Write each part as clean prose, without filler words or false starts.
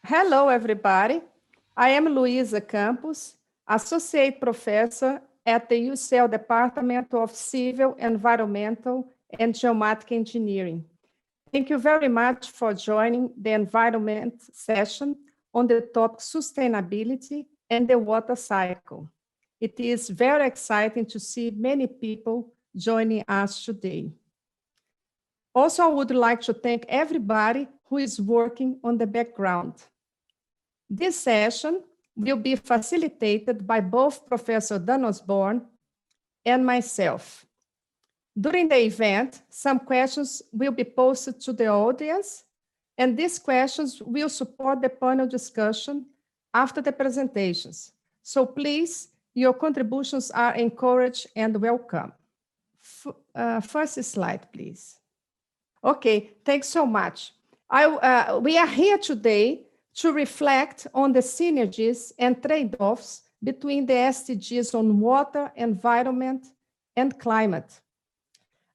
Hello, everybody. I am Luiza Campos, Associate Professor at the UCL Department of Civil, Environmental, and Geomatic Engineering. Thank you very much for joining the environment session on the topic sustainability and the water cycle. It is very exciting to see many people joining us today. Also, I would like to thank everybody who is working on the background. This session will be facilitated by both Professor Dan Osborn and myself. During the event, some questions will be posted to the audience, and these questions will support the panel discussion after the presentations. So please, your contributions are encouraged and welcome. First slide, please. Okay, thanks so much. We are here today to reflect on the synergies and trade-offs between the SDGs on water, environment, and climate.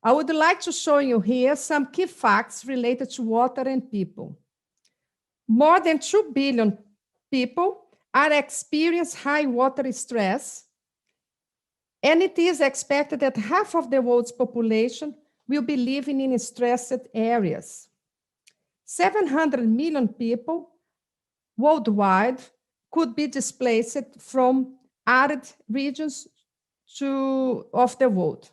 I would like to show you here some key facts related to water and people. More than 2 billion people are experiencing high water stress, and it is expected that half of the world's population will be living in stressed areas. 700 million people worldwide could be displaced from arid regions of the world.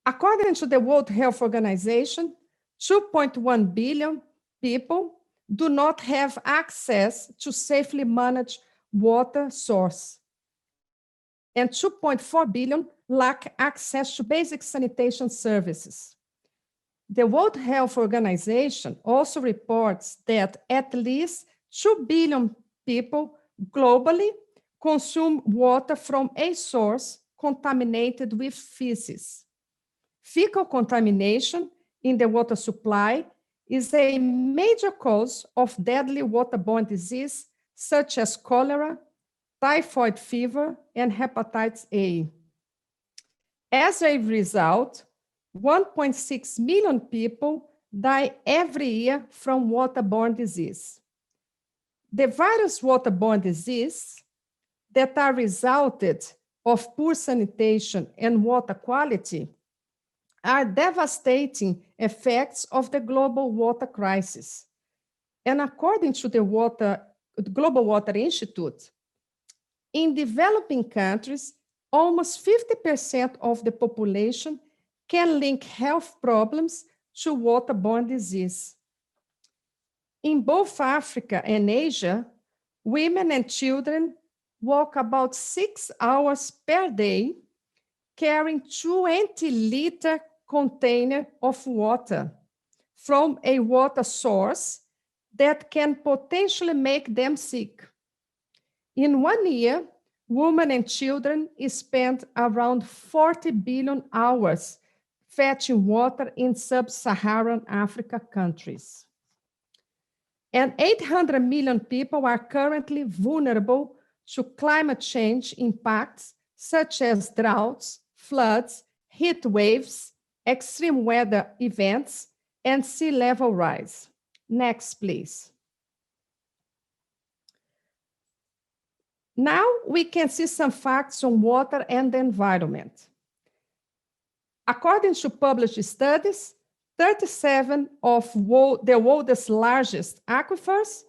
According to the World Health Organization, 2.1 billion people do not have access to safely managed water source, and 2.4 billion lack access to basic sanitation services. The World Health Organization also reports that at least 2 billion people globally consume water from a source contaminated with feces. Fecal contamination in the water supply is a major cause of deadly waterborne disease such as cholera, typhoid fever, and hepatitis A. As a result, 1.6 million people die every year from waterborne disease. The various waterborne diseases that are resulted of poor sanitation and water quality are devastating effects of the global water crisis. And according to the Global Water Institute, in developing countries, almost 50% of the population can link health problems to waterborne disease. In both Africa and Asia, women and children walk about 6 hours per day carrying 20-liter container of water from a water source that can potentially make them sick. In 1 year, women and children spend around 40 billion hours fetching water in sub-Saharan Africa countries. And 800 million people are currently vulnerable to climate change impacts such as droughts, floods, heat waves, extreme weather events, and sea level rise. Next, please. Now we can see some facts on water and the environment. According to published studies, 37 of the world's largest aquifers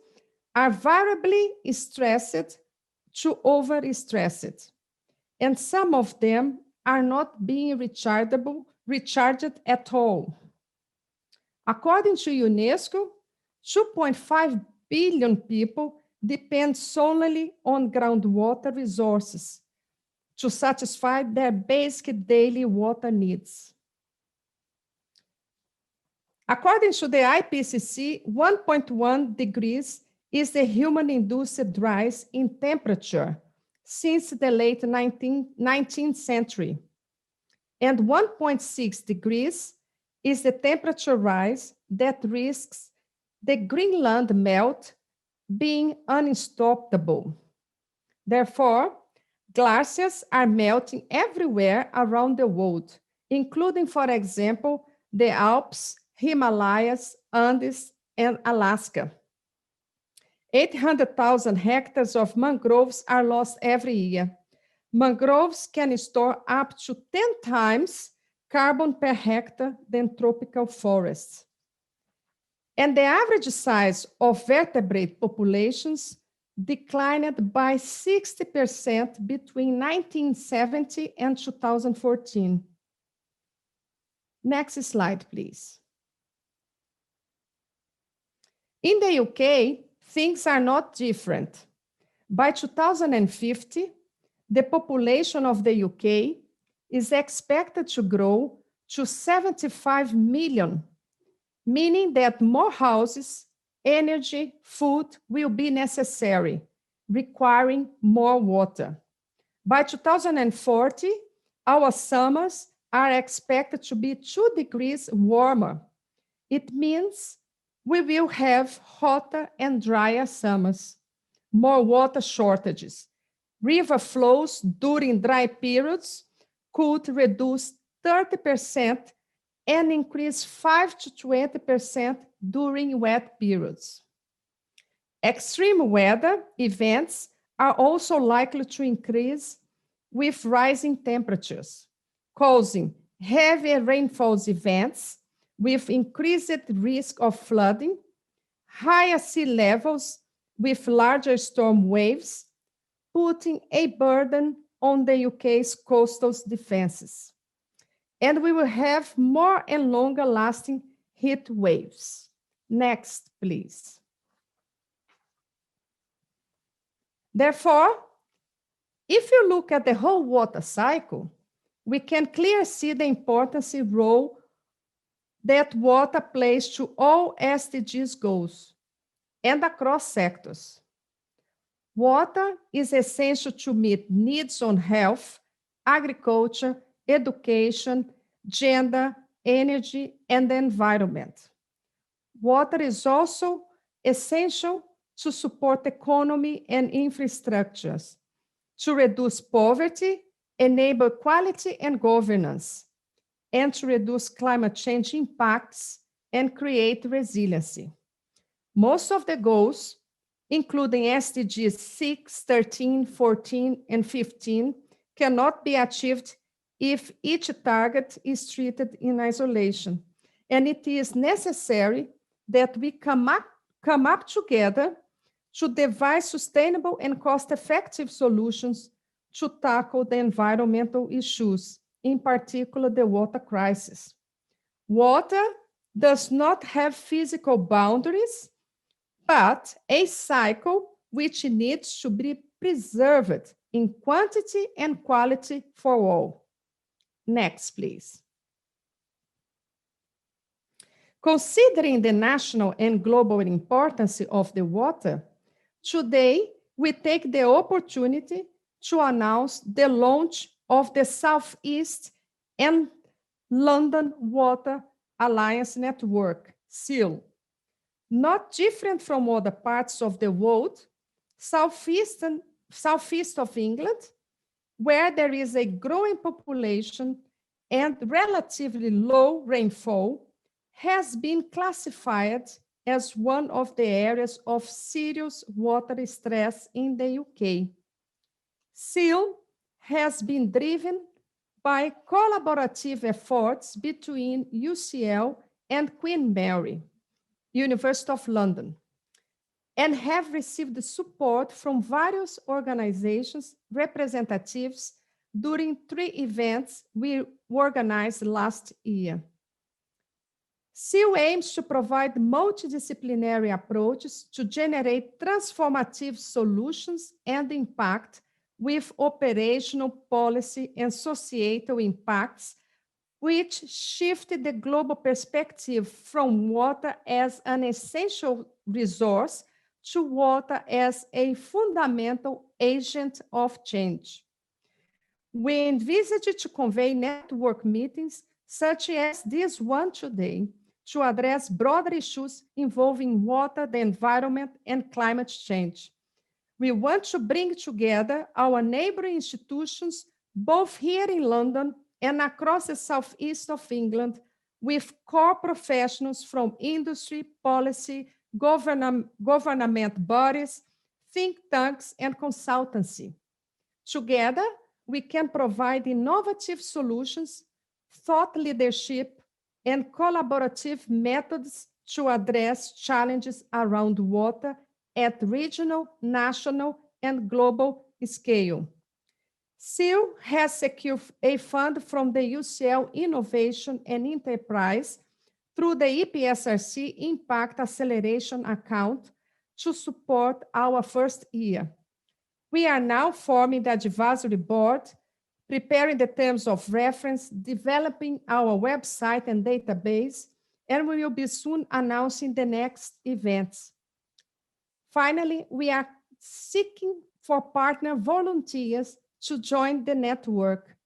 are variably stressed to overstressed, and some of them are not being recharged at all. According to UNESCO, 2.5 billion people depend solely on groundwater resources to satisfy their basic daily water needs. According to the IPCC, 1.1 degrees is the human-induced rise in temperature since the late 19th century, and 1.6 degrees is the temperature rise that risks the Greenland melt being unstoppable. Therefore, glaciers are melting everywhere around the world, including, for example, the Alps, Himalayas, Andes, and Alaska. 800,000 hectares of mangroves are lost every year. Mangroves can store up to 10 times carbon per hectare than tropical forests. And the average size of vertebrate populations declined by 60% between 1970 and 2014. Next slide, please. In the UK, things are not different. By 2050, the population of the UK is expected to grow to 75 million, meaning that more houses, energy, food will be necessary, requiring more water. By 2040, our summers are expected to be 2 degrees warmer. It means we will have hotter and drier summers, more water shortages. River flows during dry periods could reduce 30% and increase 5 to 20% during wet periods. Extreme weather events are also likely to increase with rising temperatures, causing heavy rainfall events with increased risk of flooding, higher sea levels with larger storm waves, putting a burden on the UK's coastal defenses. And we will have more and longer lasting heat waves. Next, please. Therefore, if you look at the whole water cycle, we can clearly see the important role that water plays to all SDGs goals and across sectors. Water is essential to meet needs on health, agriculture, education, gender, energy, and the environment. Water is also essential to support economy and infrastructures, to reduce poverty, enable equality and governance, and to reduce climate change impacts and create resiliency. Most of the goals, including SDGs 6, 13, 14, and 15, cannot be achieved if each target is treated in isolation. And it is necessary that we come up together to devise sustainable and cost-effective solutions to tackle the environmental issues, in particular the water crisis. Water does not have physical boundaries, but a cycle which needs to be preserved in quantity and quality for all. Next, please. Considering the national and global importance of the water, today we take the opportunity to announce the launch of the Southeast and London Water Alliance Network, SEAL. Not different from other parts of the world, southeast of England, where there is a growing population and relatively low rainfall, has been classified as one of the areas of serious water stress in the UK. SEAL has been driven by collaborative efforts between UCL and Queen Mary, University of London, and have received support from various organizations, representatives during 3 events we organized last year. SEAL aims to provide multidisciplinary approaches to generate transformative solutions and impact with operational, policy, and societal impacts, which shifted the global perspective from water as an essential resource to water as a fundamental agent of change. We envisage to convey network meetings such as this one today to address broader issues involving water, the environment, and climate change. We want to bring together our neighboring institutions, both here in London and across the southeast of England, with core professionals from industry, policy, government bodies, think tanks, and consultancy. Together, we can provide innovative solutions, thought leadership, and collaborative methods to address challenges around water at regional, national, and global scale. SEAL has secured a fund from the UCL Innovation and Enterprise through the EPSRC Impact Acceleration Account to support our first year. We are now forming the advisory board, preparing the terms of reference, developing our website and database, and we will be soon announcing the next events. Finally, we are seeking for partner volunteers to join the network,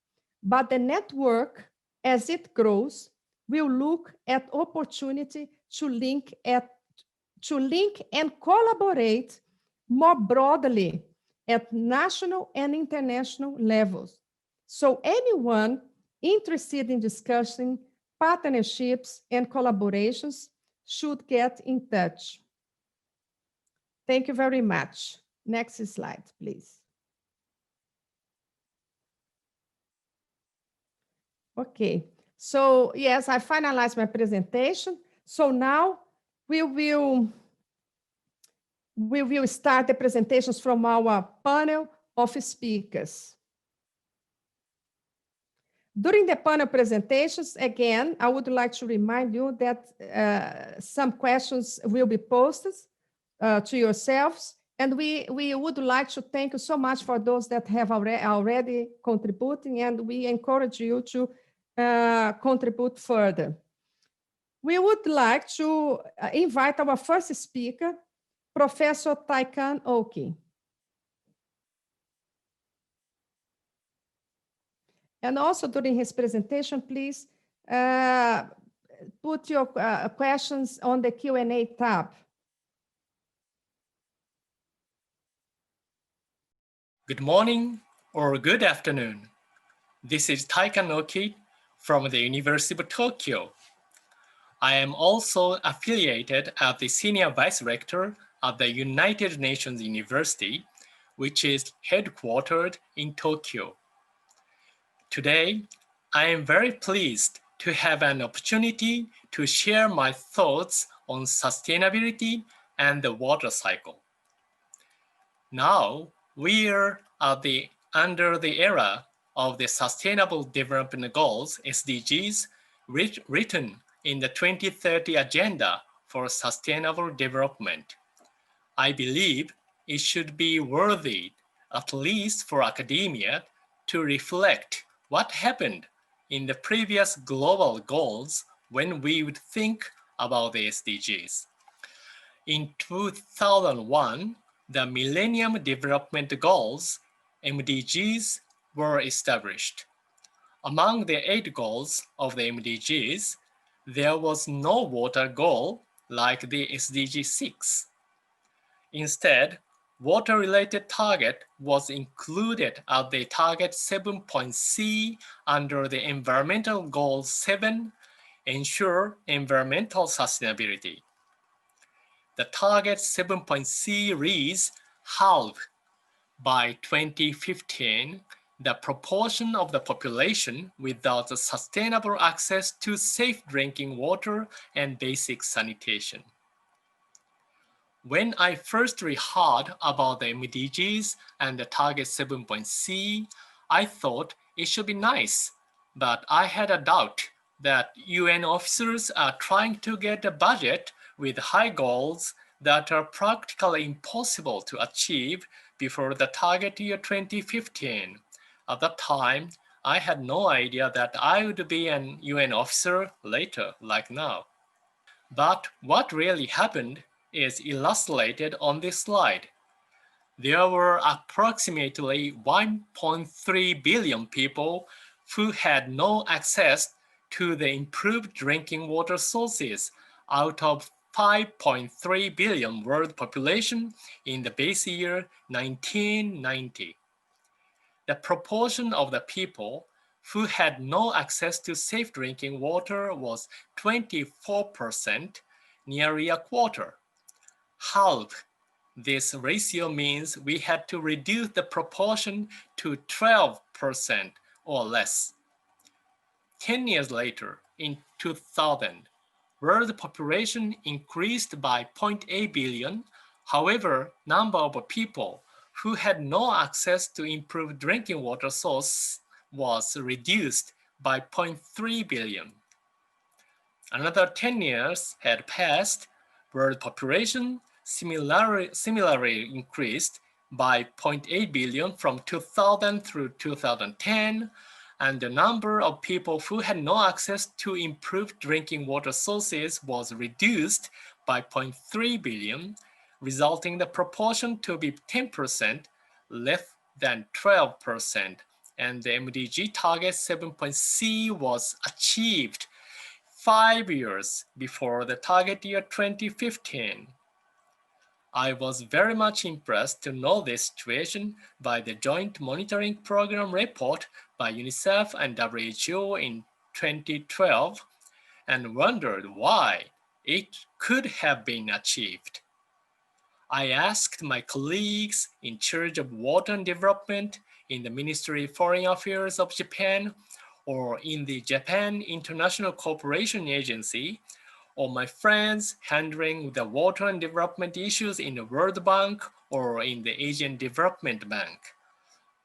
but the network, as it grows, will look at opportunity to link and collaborate more broadly at national and international levels. So anyone interested in discussing partnerships and collaborations should get in touch. Thank you very much. Next slide, please. Okay, so yes, I finalized my presentation. So now we will start the presentations from our panel of speakers. During the panel presentations, again, I would like to remind you that some questions will be posted to yourselves, and we would like to thank you so much for those that have already contributing, and we encourage you to contribute further. We would like to invite our first speaker, Professor Taikan Oki. And also during his presentation, please put your questions on the Q&A tab. Good morning or good afternoon. This is Taikan Oki from the University of Tokyo. I am also affiliated as the Senior Vice-Rector at the United Nations University, which is headquartered in Tokyo. Today, I am very pleased to have an opportunity to share my thoughts on sustainability and the water cycle. Now, we are under the era of the Sustainable Development Goals, SDGs, written in the 2030 Agenda for Sustainable Development. I believe it should be worthy, at least for academia, to reflect what happened in the previous global goals when we would think about the SDGs. In 2001, the Millennium Development Goals, MDGs, were established. Among the 8 goals of the MDGs, there was no water goal like the SDG 6. Instead, water-related target was included at the target 7.c under the Environmental Goal 7, ensure environmental sustainability. The target 7.c reads, halve by 2015 the proportion of the population without the sustainable access to safe drinking water and basic sanitation. When I first heard about the MDGs and the target 7.c, I thought it should be nice, but I had a doubt that UN officers are trying to get a budget with high goals that are practically impossible to achieve before the target year 2015. At that time, I had no idea that I would be an UN officer later, like now. But what really happened is illustrated on this slide. There were approximately 1.3 billion people who had no access to the improved drinking water sources out of 5.3 billion world population in the base year 1990. The proportion of the people who had no access to safe drinking water was 24%, nearly a quarter. halve this ratio means we had to reduce the proportion to 12% or less. 10 years later, in 2000, world population increased by 0.8 billion. However, number of people who had no access to improved drinking water source was reduced by 0.3 billion. Another 10 years had passed. World population similarly increased by 0.8 billion from 2000 through 2010, and the number of people who had no access to improved drinking water sources was reduced by 0.3 billion, resulting in the proportion to be 10%, less than 12%, and the MDG target 7.C was achieved 5 years before the target year 2015. I was very much impressed to know this situation by the Joint Monitoring Program report by UNICEF and WHO in 2012 and wondered why it could have been achieved. I asked my colleagues in charge of water and development in the Ministry of Foreign Affairs of Japan or in the Japan International Cooperation Agency, or my friends handling the water and development issues in the World Bank or in the Asian Development Bank.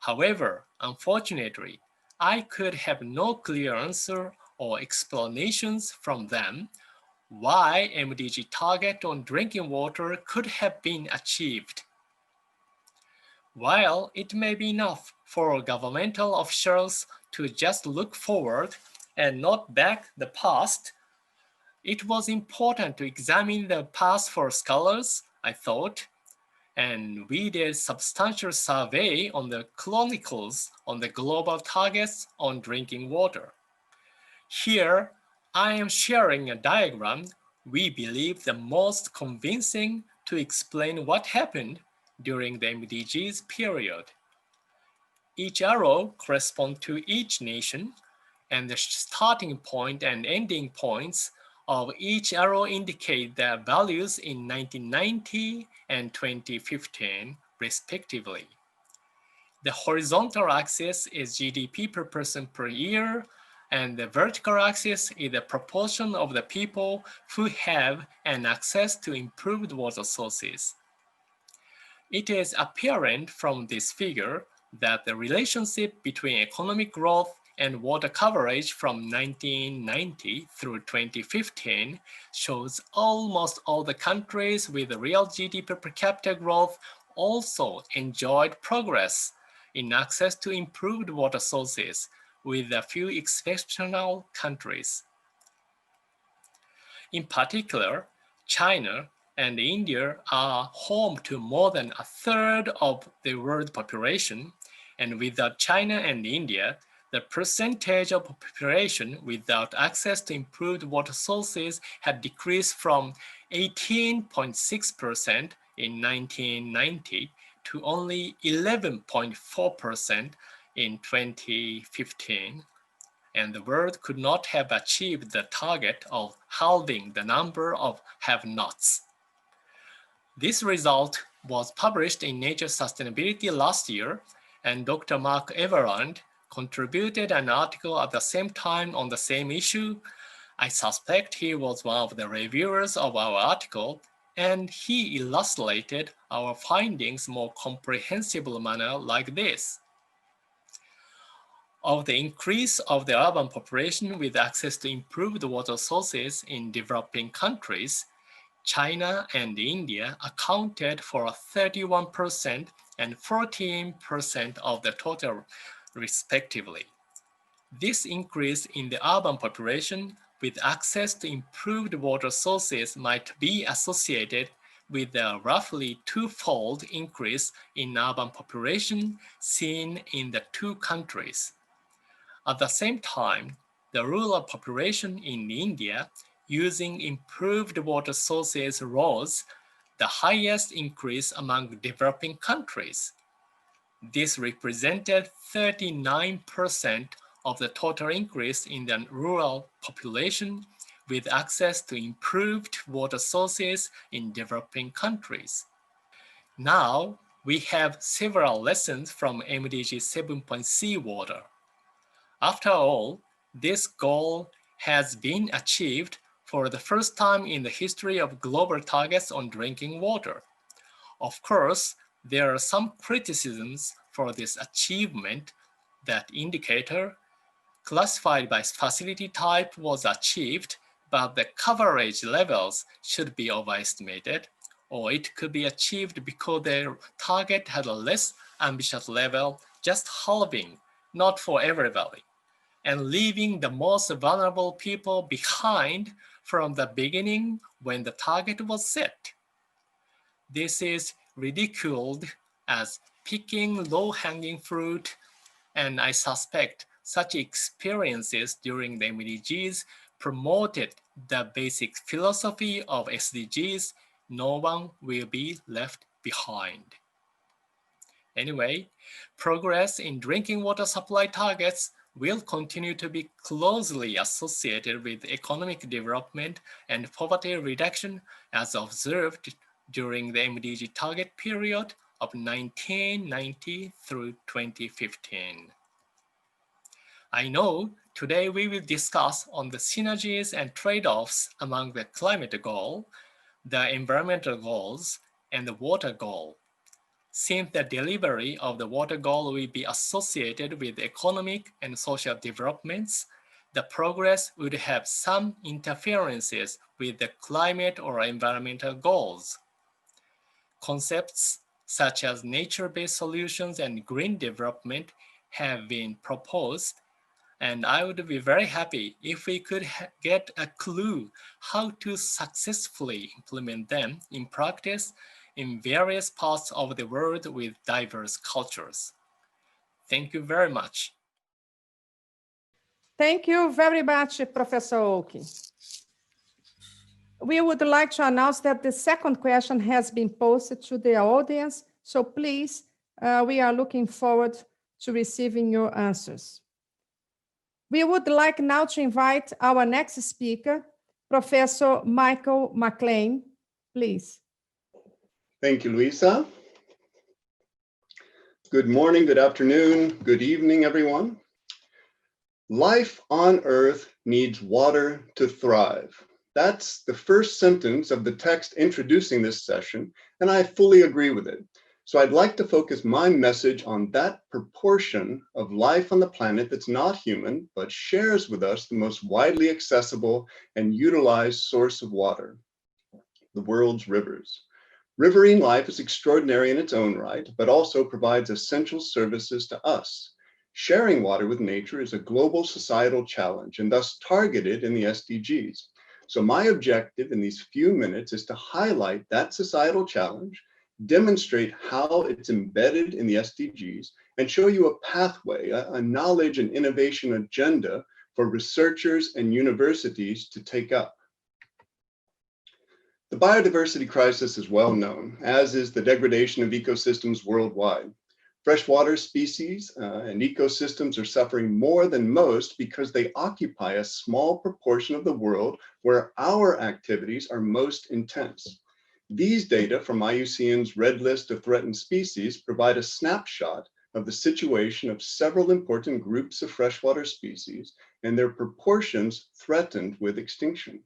However, unfortunately, I could have no clear answer or explanations from them why MDG target on drinking water could have been achieved. While it may be enough for governmental officials to just look forward and not back the past, it was important to examine the past for scholars, I thought, and we did substantial survey on the chronicles on the global targets on drinking water. Here, I am sharing a diagram we believe the most convincing to explain what happened during the MDGs period. Each arrow corresponds to each nation, and the starting point and ending points of each arrow indicate their values in 1990 and 2015, respectively. The horizontal axis is GDP per person per year, and the vertical axis is the proportion of the people who have an access to improved water sources. It is apparent from this figure that the relationship between economic growth and water coverage from 1990 through 2015 shows almost all the countries with real GDP per capita growth also enjoyed progress in access to improved water sources, with a few exceptional countries. In particular, China and India are home to more than a third of the world population, and without China and India, the percentage of population without access to improved water sources had decreased from 18.6% in 1990 to only 11.4% in 2015, and the world could not have achieved the target of halving the number of have-nots. This result was published in Nature Sustainability last year, and Dr. Mark Everland contributed an article at the same time on the same issue. I suspect he was one of the reviewers of our article, and he illustrated our findings more comprehensible manner like this. Of the increase of the urban population with access to improved water sources in developing countries, China and India accounted for 31% and 14% of the total, respectively. This increase in the urban population with access to improved water sources might be associated with a roughly twofold increase in urban population seen in the two countries. At the same time, the rural population in India using improved water sources rose, the highest increase among developing countries. This represented 39% of the total increase in the rural population with access to improved water sources in developing countries. Now, we have several lessons from MDG 7.c water. After all, this goal has been achieved for the first time in the history of global targets on drinking water. Of course, there are some criticisms for this achievement. That indicator, classified by facility type, was achieved, but the coverage levels should be overestimated, or it could be achieved because the target had a less ambitious level, just halving, not for everybody, and leaving the most vulnerable people behind from the beginning when the target was set. This is ridiculed as picking low-hanging fruit, and I suspect such experiences during the MDGs promoted the basic philosophy of SDGs: no one will be left behind. Anyway, progress in drinking water supply targets will continue to be closely associated with economic development and poverty reduction as observed during the MDG target period of 1990 through 2015. I know today we will discuss on the synergies and trade-offs among the climate goal, the environmental goals, and the water goal. Since the delivery of the water goal will be associated with economic and social developments, the progress would have some interferences with the climate or environmental goals. Concepts such as nature-based solutions and green development have been proposed, and I would be very happy if we could get a clue how to successfully implement them in practice in various parts of the world with diverse cultures. Thank you very much. Thank you very much, Professor Oki. We would like to announce that the second question has been posted to the audience, so please, we are looking forward to receiving your answers. We would like now to invite our next speaker, Professor Michel McClain, please. Thank you, Luiza. Good morning, good afternoon, good evening, everyone. Life on Earth needs water to thrive. That's the first sentence of the text introducing this session, and I fully agree with it. So I'd like to focus my message on that proportion of life on the planet that's not human, but shares with us the most widely accessible and utilized source of water, the world's rivers. Riverine life is extraordinary in its own right, but also provides essential services to us. Sharing water with nature is a global societal challenge and thus targeted in the SDGs. So my objective in these few minutes is to highlight that societal challenge, demonstrate how it's embedded in the SDGs, and show you a pathway, a knowledge and innovation agenda for researchers and universities to take up. The biodiversity crisis is well known, as is the degradation of ecosystems worldwide. Freshwater species and ecosystems are suffering more than most because they occupy a small proportion of the world where our activities are most intense. These data from IUCN's Red List of Threatened Species provide a snapshot of the situation of several important groups of freshwater species and their proportions threatened with extinction.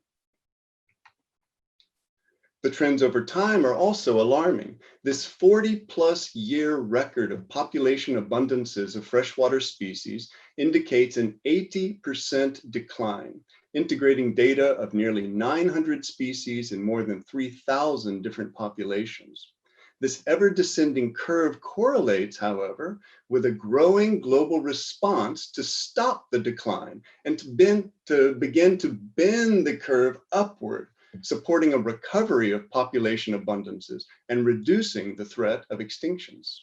The trends over time are also alarming. This 40+ year record of population abundances of freshwater species indicates an 80% decline, integrating data of nearly 900 species in more than 3,000 different populations. This ever-descending curve correlates, however, with a growing global response to stop the decline and to begin to bend the curve upward, supporting a recovery of population abundances and reducing the threat of extinctions.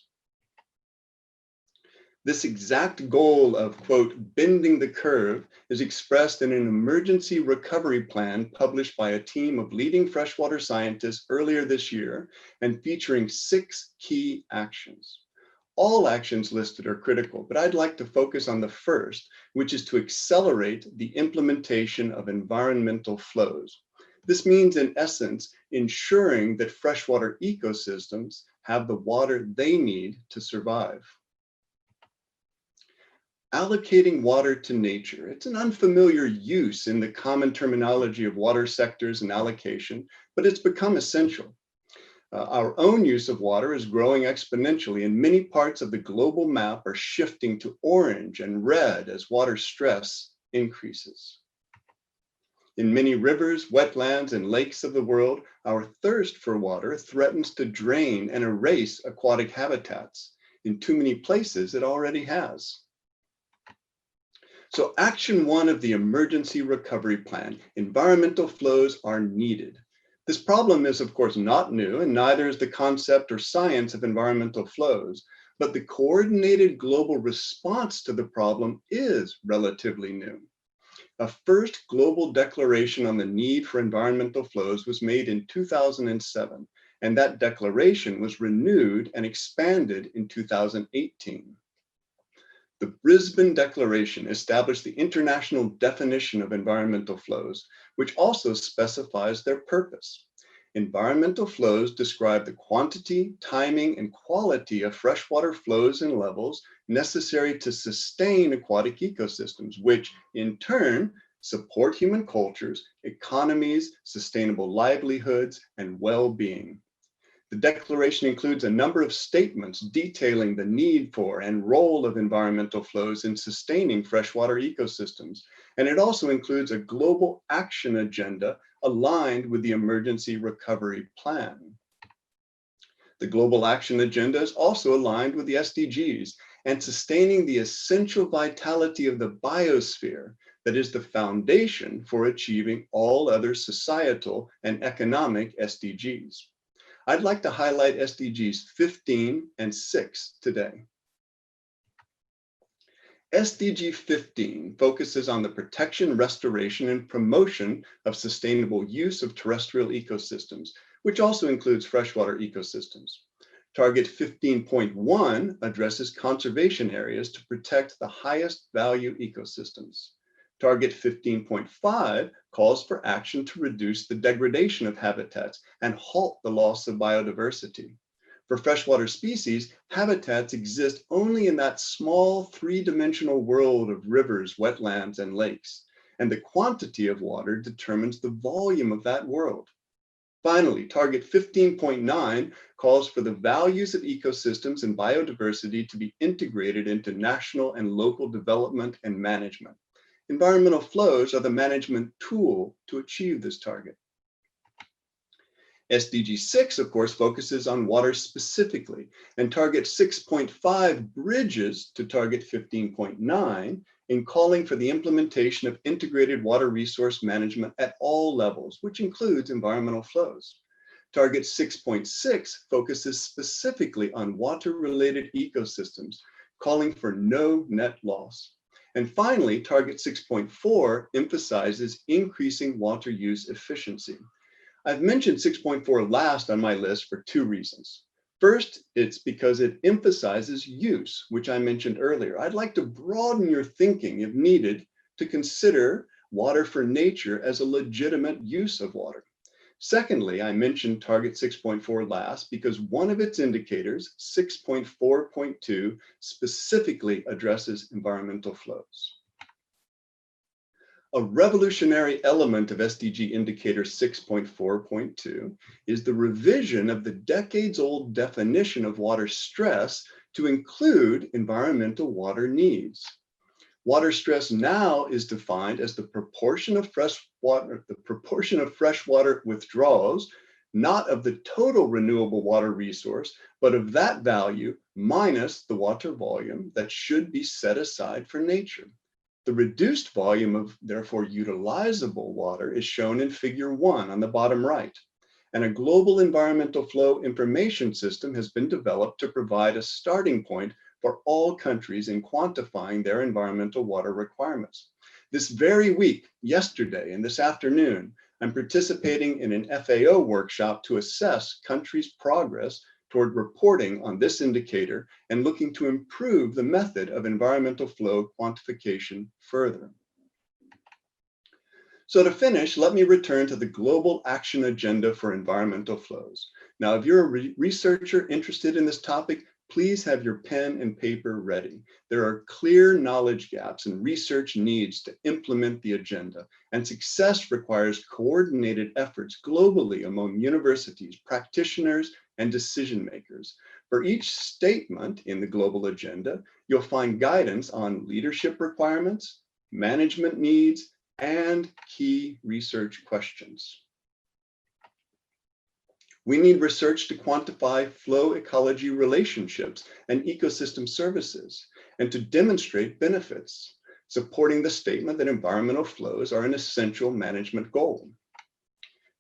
This exact goal of, quote, bending the curve is expressed in an emergency recovery plan published by a team of leading freshwater scientists earlier this year and featuring 6 key actions. all actions listed are critical, but I'd like to focus on the first, which is to accelerate the implementation of environmental flows. This means, in essence, ensuring that freshwater ecosystems have the water they need to survive. Allocating water to nature. It's an unfamiliar use in the common terminology of water sectors and allocation, but it's become essential. Our own use of water is growing exponentially, and many parts of the global map are shifting to orange and red as water stress increases. In many rivers, wetlands, and lakes of the world, our thirst for water threatens to drain and erase aquatic habitats. In too many places, it already has. So action 1 of the emergency recovery plan, environmental flows are needed. This problem is, of course, not new, and neither is the concept or science of environmental flows, but the coordinated global response to the problem is relatively new. A first global declaration on the need for environmental flows was made in 2007, and that declaration was renewed and expanded in 2018. The Brisbane Declaration established the international definition of environmental flows, which also specifies their purpose. Environmental flows describe the quantity, timing, and quality of freshwater flows and levels necessary to sustain aquatic ecosystems, which in turn support human cultures, economies, sustainable livelihoods, and well-being. The declaration includes a number of statements detailing the need for and role of environmental flows in sustaining freshwater ecosystems. And it also includes a global action agenda aligned with the emergency recovery plan. The global action agenda is also aligned with the SDGs and sustaining the essential vitality of the biosphere that is the foundation for achieving all other societal and economic SDGs. I'd like to highlight SDGs 15 and 6 today. SDG 15 focuses on the protection, restoration, and promotion of sustainable use of terrestrial ecosystems, which also includes freshwater ecosystems. Target 15.1 addresses conservation areas to protect the highest value ecosystems. Target 15.5 calls for action to reduce the degradation of habitats and halt the loss of biodiversity. For freshwater species, habitats exist only in that small three-dimensional world of rivers, wetlands, and lakes, and the quantity of water determines the volume of that world. Finally, Target 15.9 calls for the values of ecosystems and biodiversity to be integrated into national and local development and management. Environmental flows are the management tool to achieve this target. SDG 6, of course, focuses on water specifically, and Target 6.5 bridges to Target 15.9 in calling for the implementation of integrated water resource management at all levels, which includes environmental flows. Target 6.6 focuses specifically on water-related ecosystems, calling for no net loss. And finally, Target 6.4 emphasizes increasing water use efficiency. I've mentioned 6.4 last on my list for two reasons. First, it's because it emphasizes use, which I mentioned earlier. I'd like to broaden your thinking, if needed, to consider water for nature as a legitimate use of water. Secondly, I mentioned Target 6.4 last because one of its indicators, 6.4.2, specifically addresses environmental flows. A revolutionary element of SDG indicator 6.4.2 is the revision of the decades-old definition of water stress to include environmental water needs. Water stress now is defined as the proportion of freshwater withdrawals, not of the total renewable water resource, but of that value minus the water volume that should be set aside for nature. The reduced volume of, therefore, utilizable water is shown in Figure 1 on the bottom right. And a global environmental flow information system has been developed to provide a starting point for all countries in quantifying their environmental water requirements. This very week, yesterday and this afternoon, I'm participating in an FAO workshop to assess countries' progress toward reporting on this indicator and looking to improve the method of environmental flow quantification further. So to finish, let me return to the global action agenda for environmental flows. Now, if you're a researcher interested in this topic, please have your pen and paper ready. There are clear knowledge gaps and research needs to implement the agenda, and success requires coordinated efforts globally among universities, practitioners, and decision makers. For each statement in the global agenda, you'll find guidance on leadership requirements, management needs, and key research questions. We need research to quantify flow ecology relationships and ecosystem services, and to demonstrate benefits, supporting the statement that environmental flows are an essential management goal.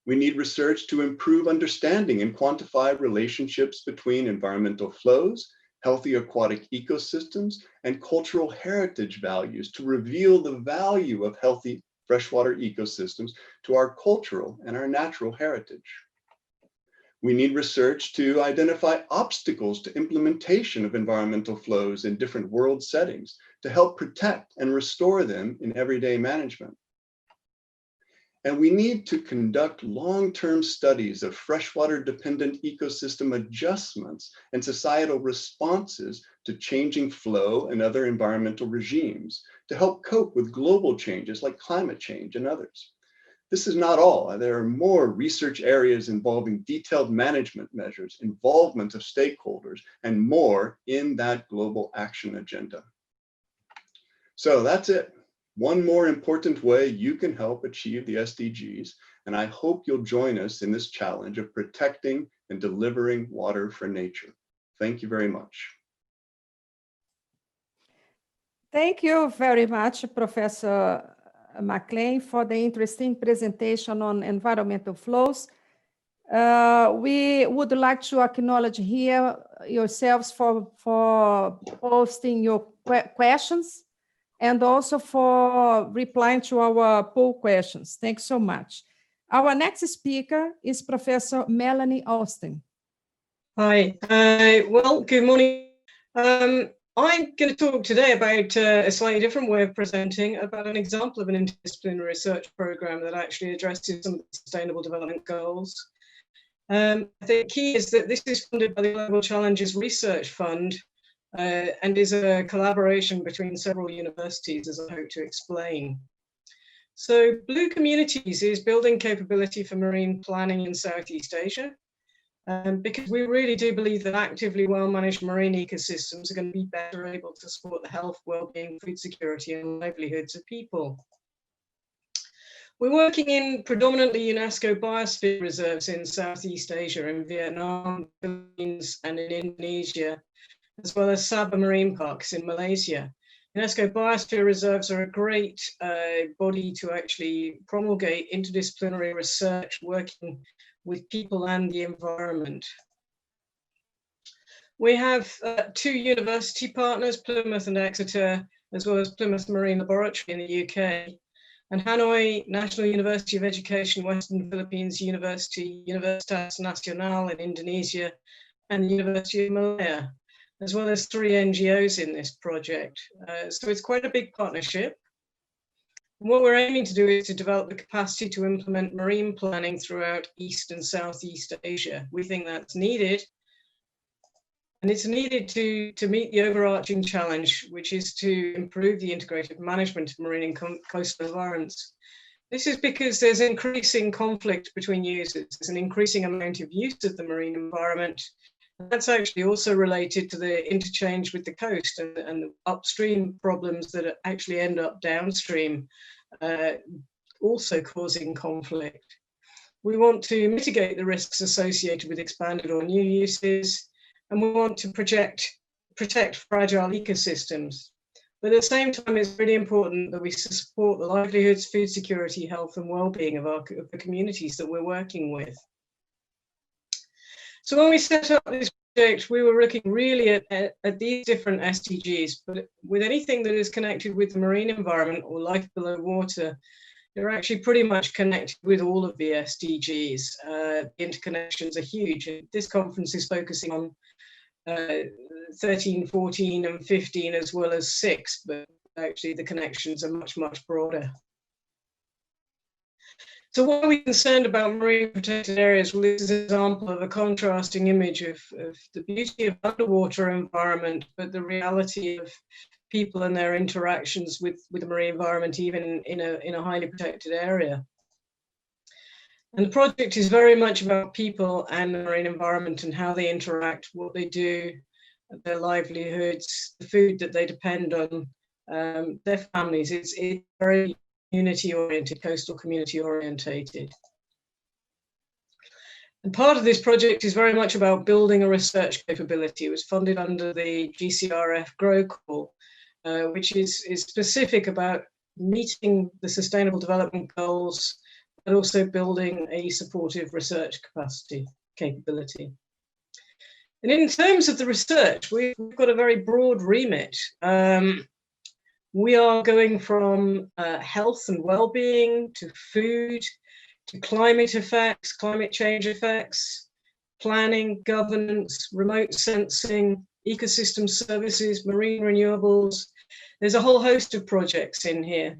We need research to improve understanding and quantify relationships between environmental flows, healthy aquatic ecosystems, and cultural heritage values to reveal the value of healthy freshwater ecosystems to our cultural and our natural heritage. We need research to identify obstacles to implementation of environmental flows in different world settings to help protect and restore them in everyday management. And we need to conduct long-term studies of freshwater-dependent ecosystem adjustments and societal responses to changing flow and other environmental regimes to help cope with global changes like climate change and others. This is not all. There are more research areas involving detailed management measures, involvement of stakeholders, and more in that global action agenda. So that's it. One more important way you can help achieve the SDGs, and I hope you'll join us in this challenge of protecting and delivering water for nature. Thank you very much. Thank you very much, Professor McClain, for the interesting presentation on environmental flows. We would like to acknowledge here yourselves for posting your questions and also for replying to our poll questions. Thanks so much. Our next speaker is Professor Melanie Austen. Hi, well, good morning. I'm going to talk today about a slightly different way of presenting, about an example of an interdisciplinary research program that actually addresses some of the Sustainable Development Goals. The key is that this is funded by the Global Challenges Research Fund and is a collaboration between several universities, as I hope to explain. So Blue Communities is building capability for marine planning in Southeast Asia. Because we really do believe that actively well-managed marine ecosystems are going to be better able to support the health, well-being, food security, and livelihoods of people. We're working in predominantly UNESCO biosphere reserves in Southeast Asia, in Vietnam, Philippines, and in Indonesia, as well as Sabah marine parks in Malaysia. UNESCO biosphere reserves are a great body to actually promulgate interdisciplinary research working with people and the environment. We have two university partners, Plymouth and Exeter, as well as Plymouth Marine Laboratory in the UK, and Hanoi National University of Education, Western Philippines University, Universitas Nasional in Indonesia, and the University of Malaya, as well as 3 NGOs in this project. So it's quite a big partnership. What we're aiming to do is to develop the capacity to implement marine planning throughout East and Southeast Asia. We think that's needed. And it's needed to meet the overarching challenge, which is to improve the integrated management of marine and coastal environments. This is because there's increasing conflict between users. There's an increasing amount of use of the marine environment. That's actually also related to the interchange with the coast and the upstream problems that actually end up downstream, also causing conflict. We want to mitigate the risks associated with expanded or new uses, and we want to protect fragile ecosystems. But at the same time, it's really important that we support the livelihoods, food security, health, and well-being of the communities that we're working with. So when we set up this project, we were looking really at these different SDGs, but with anything that is connected with the marine environment or life below water, They're actually pretty much connected with all of the SDGs. The interconnections are huge. This conference is focusing on 13, 14, and 15, as well as 6, but actually the connections are much, much broader. So why are we concerned about marine protected areas? Well, this is an example of a contrasting image of the beauty of underwater environment, but the reality of people and their interactions with the marine environment, even in a highly protected area. And the project is very much about people and the marine environment and how they interact, what they do, their livelihoods, the food that they depend on, their families. It's very community-oriented, coastal community-orientated. And part of this project is very much about building a research capability. It was funded under the GCRF Grow Call, which is specific about meeting the Sustainable Development Goals, but also building a supportive research capability. And in terms of the research, we've got a very broad remit. We are going from health and well-being to food, to climate effects, climate change effects, planning, governance, remote sensing, ecosystem services, marine renewables. There's a whole host of projects in here.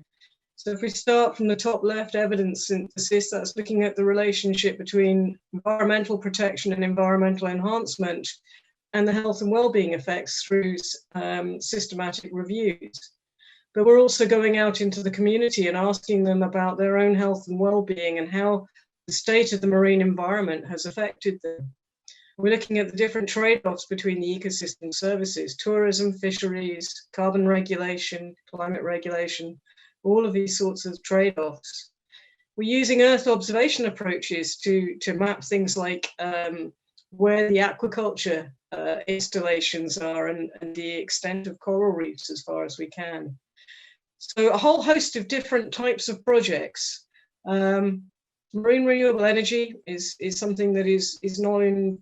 So if we start from the top left, evidence synthesis, that's looking at the relationship between environmental protection and environmental enhancement and the health and well-being effects through systematic reviews. But we're also going out into the community and asking them about their own health and well-being and how the state of the marine environment has affected them. We're looking at the different trade-offs between the ecosystem services, tourism, fisheries, carbon regulation, climate regulation, all of these sorts of trade-offs. We're using Earth observation approaches to map things like where the aquaculture installations are and the extent of coral reefs as far as we can. So a whole host of different types of projects. Marine renewable energy is something that is not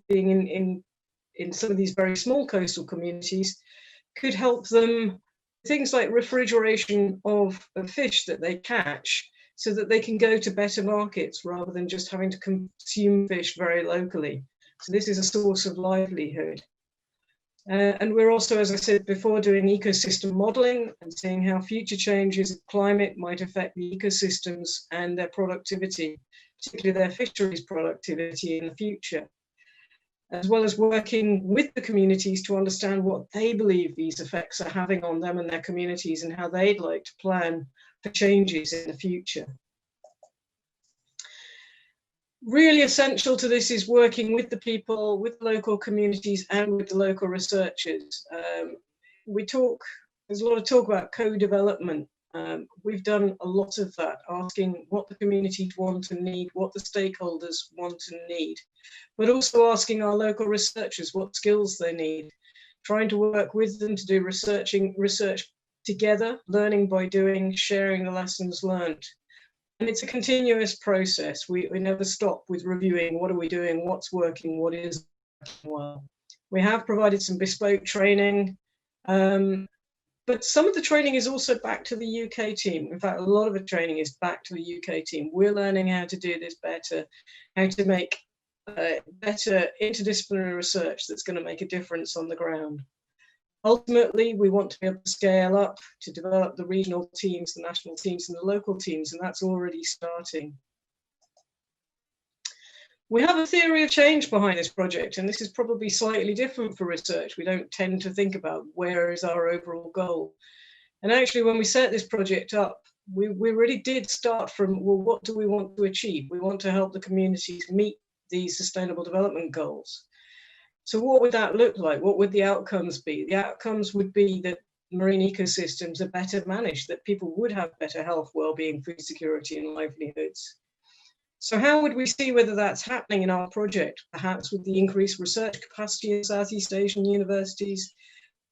being in some of these very small coastal communities, could help them, things like refrigeration of fish that they catch so that they can go to better markets rather than just having to consume fish very locally. So this is a source of livelihood. And we're also, as I said before, doing ecosystem modeling and seeing how future changes in climate might affect the ecosystems and their productivity, particularly their fisheries productivity in the future, as well as working with the communities to understand what they believe these effects are having on them and their communities and how they'd like to plan for changes in the future. Really essential to this is working with the people, with local communities and with the local researchers. There's a lot of talk about co-development. We've done a lot of that, asking what the communities want and need, what the stakeholders want and need, but also asking our local researchers what skills they need, trying to work with them to do research together, learning by doing, sharing the lessons learned. And it's a continuous process. We never stop with reviewing what are we doing, what's working, what is working well. We have provided some bespoke training, but some of the training is also back to the UK team. In fact, a lot of the training is back to the UK team. We're learning how to do this better, how to make better interdisciplinary research that's going to make a difference on the ground. Ultimately, we want to be able to scale up to develop the regional teams, the national teams, and the local teams, and that's already starting. We have a theory of change behind this project, and this is probably slightly different for research. We don't tend to think about where is our overall goal. And actually, when we set this project up, we really did start from, well, what do we want to achieve? We want to help the communities meet these Sustainable Development Goals. So what would that look like? What would the outcomes be? The outcomes would be that marine ecosystems are better managed, that people would have better health, well-being, food security, and livelihoods. So how would we see whether that's happening in our project? Perhaps with the increased research capacity in Southeast Asian universities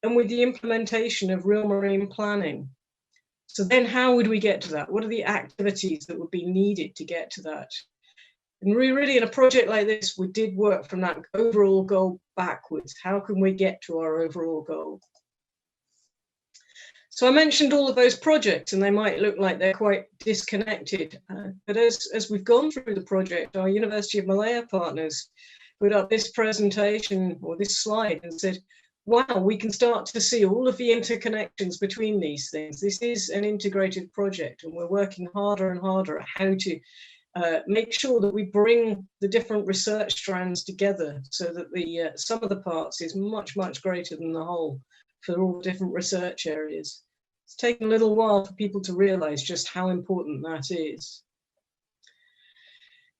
and with the implementation of real marine planning. So then how would we get to that? What are the activities that would be needed to get to that? And really in a project like this, we did work from that overall goal backwards. How can we get to our overall goal? So I mentioned all of those projects, and they might look like they're quite disconnected. But as we've gone through the project, our University of Malaya partners put up this presentation or this slide and said, wow, we can start to see all of the interconnections between these things. This is an integrated project, and we're working harder and harder at how to make sure that we bring the different research strands together so that the sum of the parts is much, much greater than the whole for all different research areas. It's taken a little while for people to realize just how important that is.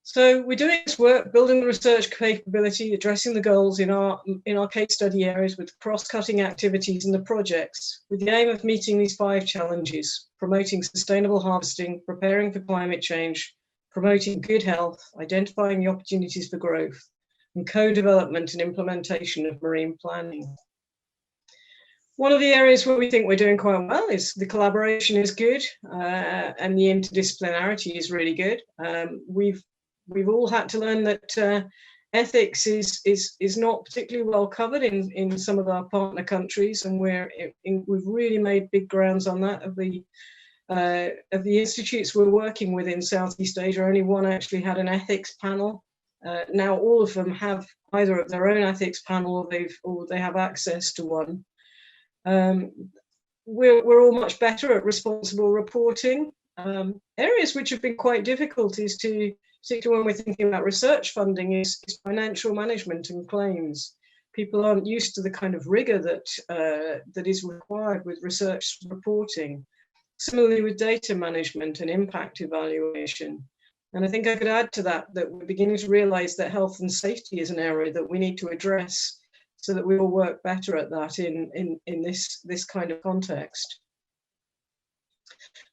So we're doing this work, building the research capability, addressing the goals in our case study areas with cross-cutting activities in the projects, with the aim of meeting these 5 challenges: promoting sustainable harvesting, preparing for climate change, promoting good health, identifying the opportunities for growth, and co-development and implementation of marine planning. One of the areas where we think we're doing quite well is the collaboration is good, and the interdisciplinarity is really good. We've all had to learn that ethics is not particularly well covered in some of our partner countries, and we've really made big grounds on that. Of the institutes we're working with in Southeast Asia, only one actually had an ethics panel. Now all of them have either their own ethics panel or they have access to one. We're all much better at responsible reporting. Areas which have been quite difficult is particularly when we're thinking about research funding, is financial management and claims. People aren't used to the kind of rigor that is required with research reporting. Similarly with data management and impact evaluation. And I think I could add to that we're beginning to realize that health and safety is an area that we need to address so that we all work better at that in this kind of context.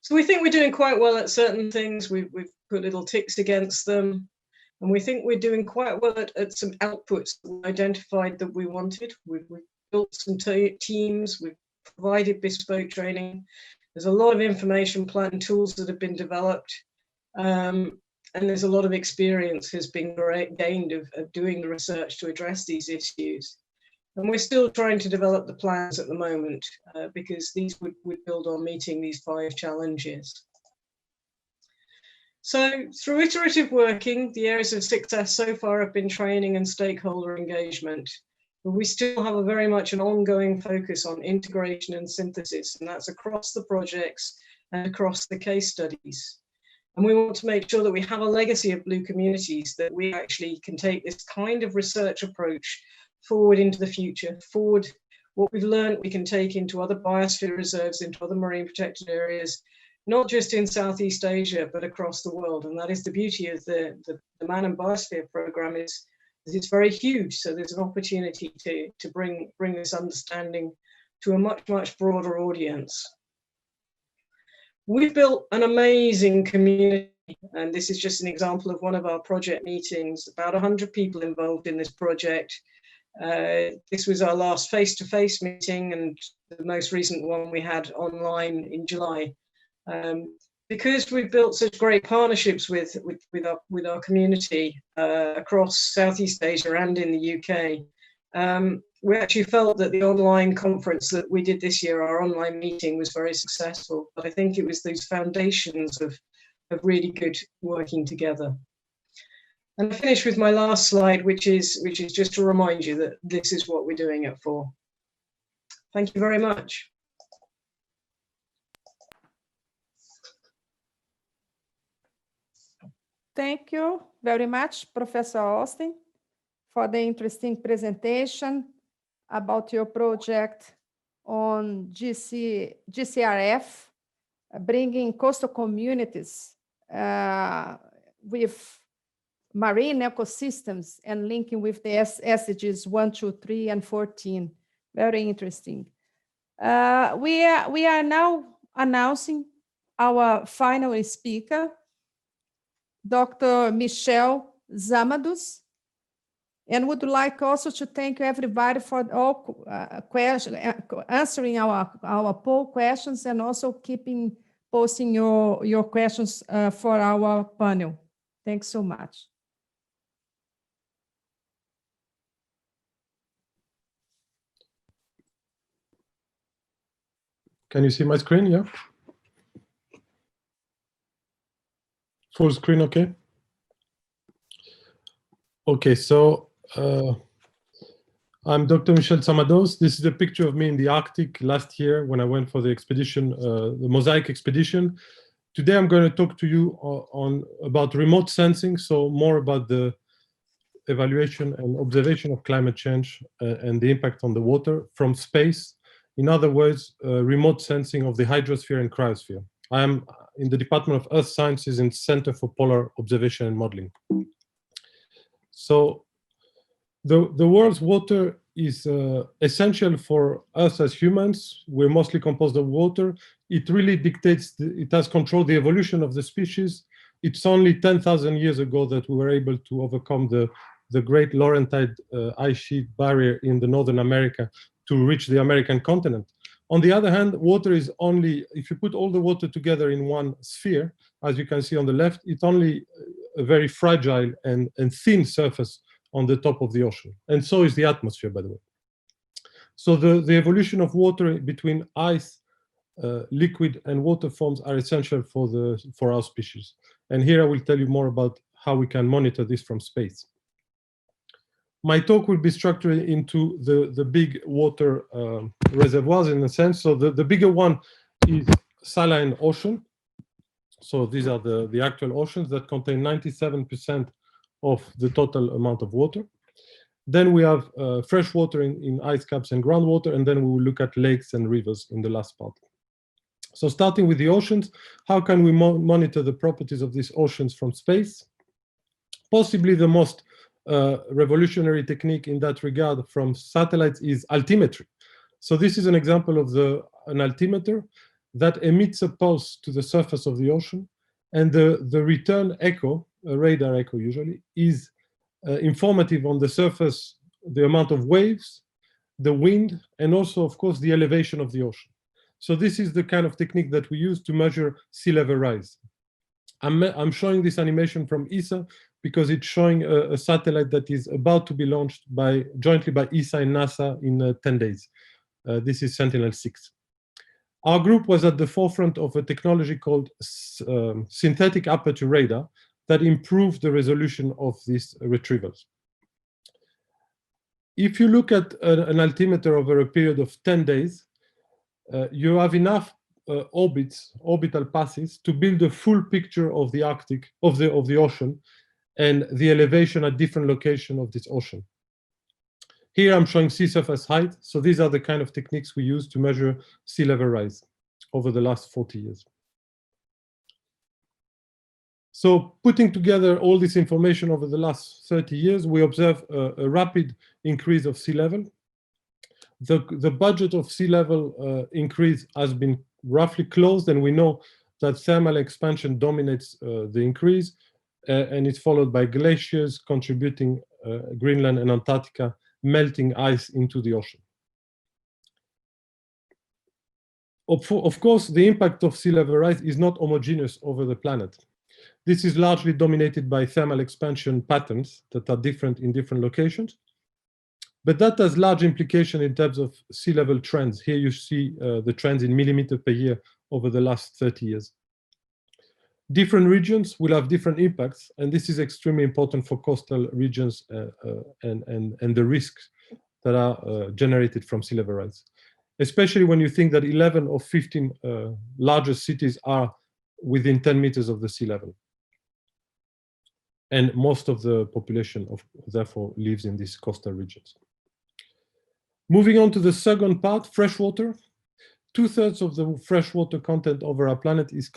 So we think we're doing quite well at certain things. We've put little ticks against them. And we think we're doing quite well at some outputs that we identified that we wanted. We've built some teams, we've provided bespoke training. There's a lot of information plan tools that have been developed. And there's a lot of experience has been gained of doing the research to address these issues. And we're still trying to develop the plans at the moment because these would build on meeting these 5 challenges. So through iterative working, the areas of success so far have been training and stakeholder engagement. But we still have a very much an ongoing focus on integration and synthesis, and that's across the projects and across the case studies. And we want to make sure that we have a legacy of blue communities, that we actually can take this kind of research approach forward into the future, forward what we've learned we can take into other biosphere reserves, into other marine protected areas, not just in Southeast Asia, but across the world. And that is the beauty of the Man and Biosphere program, is it's very huge. So there's an opportunity to bring this understanding to a much, much broader audience. We've built an amazing community, and this is just an example of one of our project meetings, about 100 people involved in this project. This was our last face-to-face meeting, and the most recent one we had online in July. Because we've built such great partnerships with our community across Southeast Asia and in the UK, we actually felt that the online conference that we did this year, our online meeting, was very successful. But I think it was those foundations of really good working together. And I finish with my last slide, which is just to remind you that this is what we're doing it for. Thank you very much. Thank you very much, Professor Austen, for the interesting presentation about your project on GCRF, bringing coastal communities with marine ecosystems and linking with the SDGs 1, 2, 3, and 14. Very interesting. We are now announcing our final speaker, Dr. Michel Tsamados, and would like also to thank everybody for all questions, answering our poll questions, and also posting your questions for our panel. Thanks so much. Can you see my screen? Yeah. Full screen, okay. Okay, so I'm Dr. Michel Tsamados. This is a picture of me in the Arctic last year when I went for the expedition, the Mosaic expedition. Today I'm going to talk to you about remote sensing, so more about the evaluation and observation of climate change and the impact on the water from space. In other words, remote sensing of the hydrosphere and cryosphere. I am in the Department of Earth Sciences in Center for Polar Observation and Modeling. So the world's water is essential for us as humans. We're mostly composed of water. It really dictates, it has controlled the evolution of the species. It's only 10,000 years ago that we were able to overcome the great Laurentide ice sheet barrier in the Northern America to reach the American continent. On the other hand, water is only, if you put all the water together in one sphere, as you can see on the left, it's only a very fragile and thin surface on the top of the ocean. And so is the atmosphere, by the way. So the evolution of water between ice, liquid and water forms are essential for our species. And here I will tell you more about how we can monitor this from space. My talk will be structured into the big water reservoirs in a sense. So the bigger one is saline ocean. So these are the actual oceans that contain 97% of the total amount of water. Then we have fresh water in ice caps and groundwater, and then we will look at lakes and rivers in the last part. So starting with the oceans, how can we monitor the properties of these oceans from space? Possibly the most revolutionary technique in that regard from satellites is altimetry. So this is an example of an altimeter that emits a pulse to the surface of the ocean, and the return echo, a radar echo usually, is informative on the surface, the amount of waves, the wind, and also, of course, the elevation of the ocean. So this is the kind of technique that we use to measure sea level rise. I'm showing this animation from ESA because it's showing a satellite that is about to be launched jointly by ESA and NASA in 10 days. This is Sentinel-6. Our group was at the forefront of a technology called synthetic aperture radar that improved the resolution of these retrievals. If you look at an altimeter over a period of 10 days, you have enough orbital passes to build a full picture of the Arctic, of the ocean, and the elevation at different locations of this ocean. Here I'm showing sea surface height. So these are the kind of techniques we use to measure sea level rise over the last 40 years. So putting together all this information over the last 30 years, we observe a rapid increase of sea level. The budget of sea level increase has been roughly closed, and we know that thermal expansion dominates the increase, and it's followed by glaciers contributing Greenland and Antarctica melting ice into the ocean. Of course, the impact of sea level rise is not homogeneous over the planet. This is largely dominated by thermal expansion patterns that are different in different locations. But that has large implications in terms of sea level trends. Here you see the trends in millimeters per year over the last 30 years. Different regions will have different impacts, and this is extremely important for coastal regions and the risks that are generated from sea level rise. Especially when you think that 11 of 15 largest cities are within 10 meters of the sea level. And most of the population, therefore, lives in these coastal regions. Moving on to the second part, freshwater. 2/3 of the freshwater content over our planet is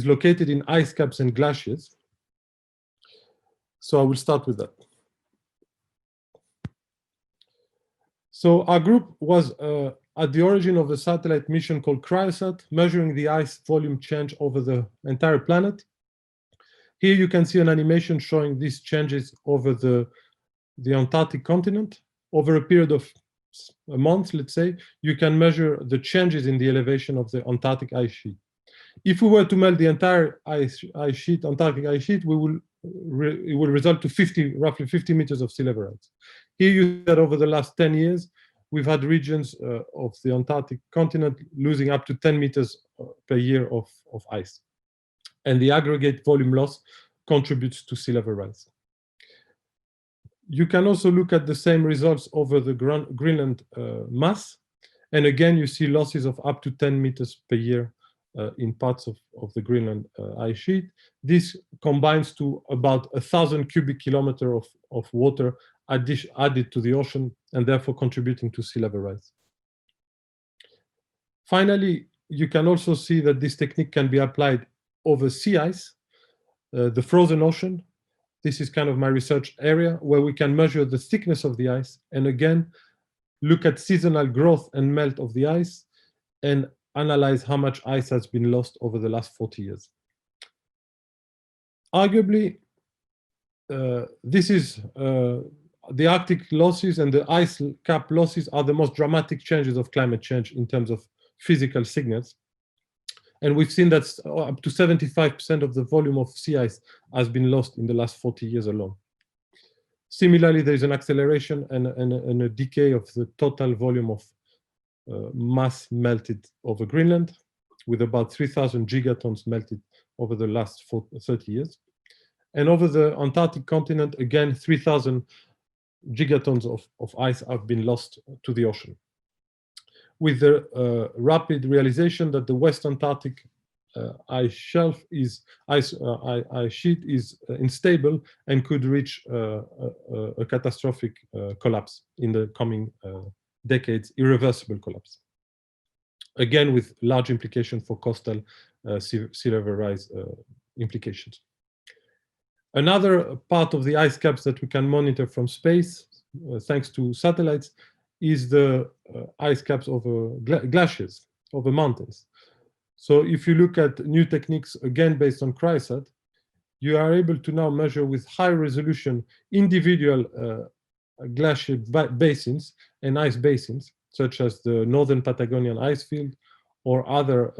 located in ice caps and glaciers. So I will start with that. So our group was at the origin of a satellite mission called Cryosat, measuring the ice volume change over the entire planet. Here you can see an animation showing these changes over the Antarctic continent. Over a period of a month, let's say, you can measure the changes in the elevation of the Antarctic ice sheet. If we were to melt the entire Antarctic ice sheet, it will result to roughly 50 meters of sea level rise. Here you see that over the last 10 years, we've had regions of the Antarctic continent losing up to 10 meters per year of ice. And the aggregate volume loss contributes to sea level rise. You can also look at the same results over the Greenland mass. And again, you see losses of up to 10 meters per year in parts of the Greenland ice sheet. This combines to about 1,000 cubic kilometers of water added to the ocean, and therefore contributing to sea level rise. Finally, you can also see that this technique can be applied over sea ice, the frozen ocean. This is kind of my research area where we can measure the thickness of the ice, and again, look at seasonal growth and melt of the ice, and analyze how much ice has been lost over the last 40 years. Arguably, this is the Arctic losses and the ice cap losses are the most dramatic changes of climate change in terms of physical signals. And we've seen that up to 75% of the volume of sea ice has been lost in the last 40 years alone. Similarly, there is an acceleration and a decay of the total volume of mass melted over Greenland, with about 3,000 gigatons melted over the last 30 years. And over the Antarctic continent, again, 3,000 gigatons of ice have been lost to the ocean, with the rapid realization that the West Antarctic ice shelf is ice sheet is unstable and could reach a catastrophic collapse in the coming decades, irreversible collapse. Again, with large implications for coastal sea level rise implications. Another part of the ice caps that we can monitor from space, thanks to satellites, is the ice caps over glaciers, over mountains. So if you look at new techniques, again based on Cryosat, you are able to now measure with high resolution individual glacier basins and ice basins, such as the Northern Patagonian ice field or other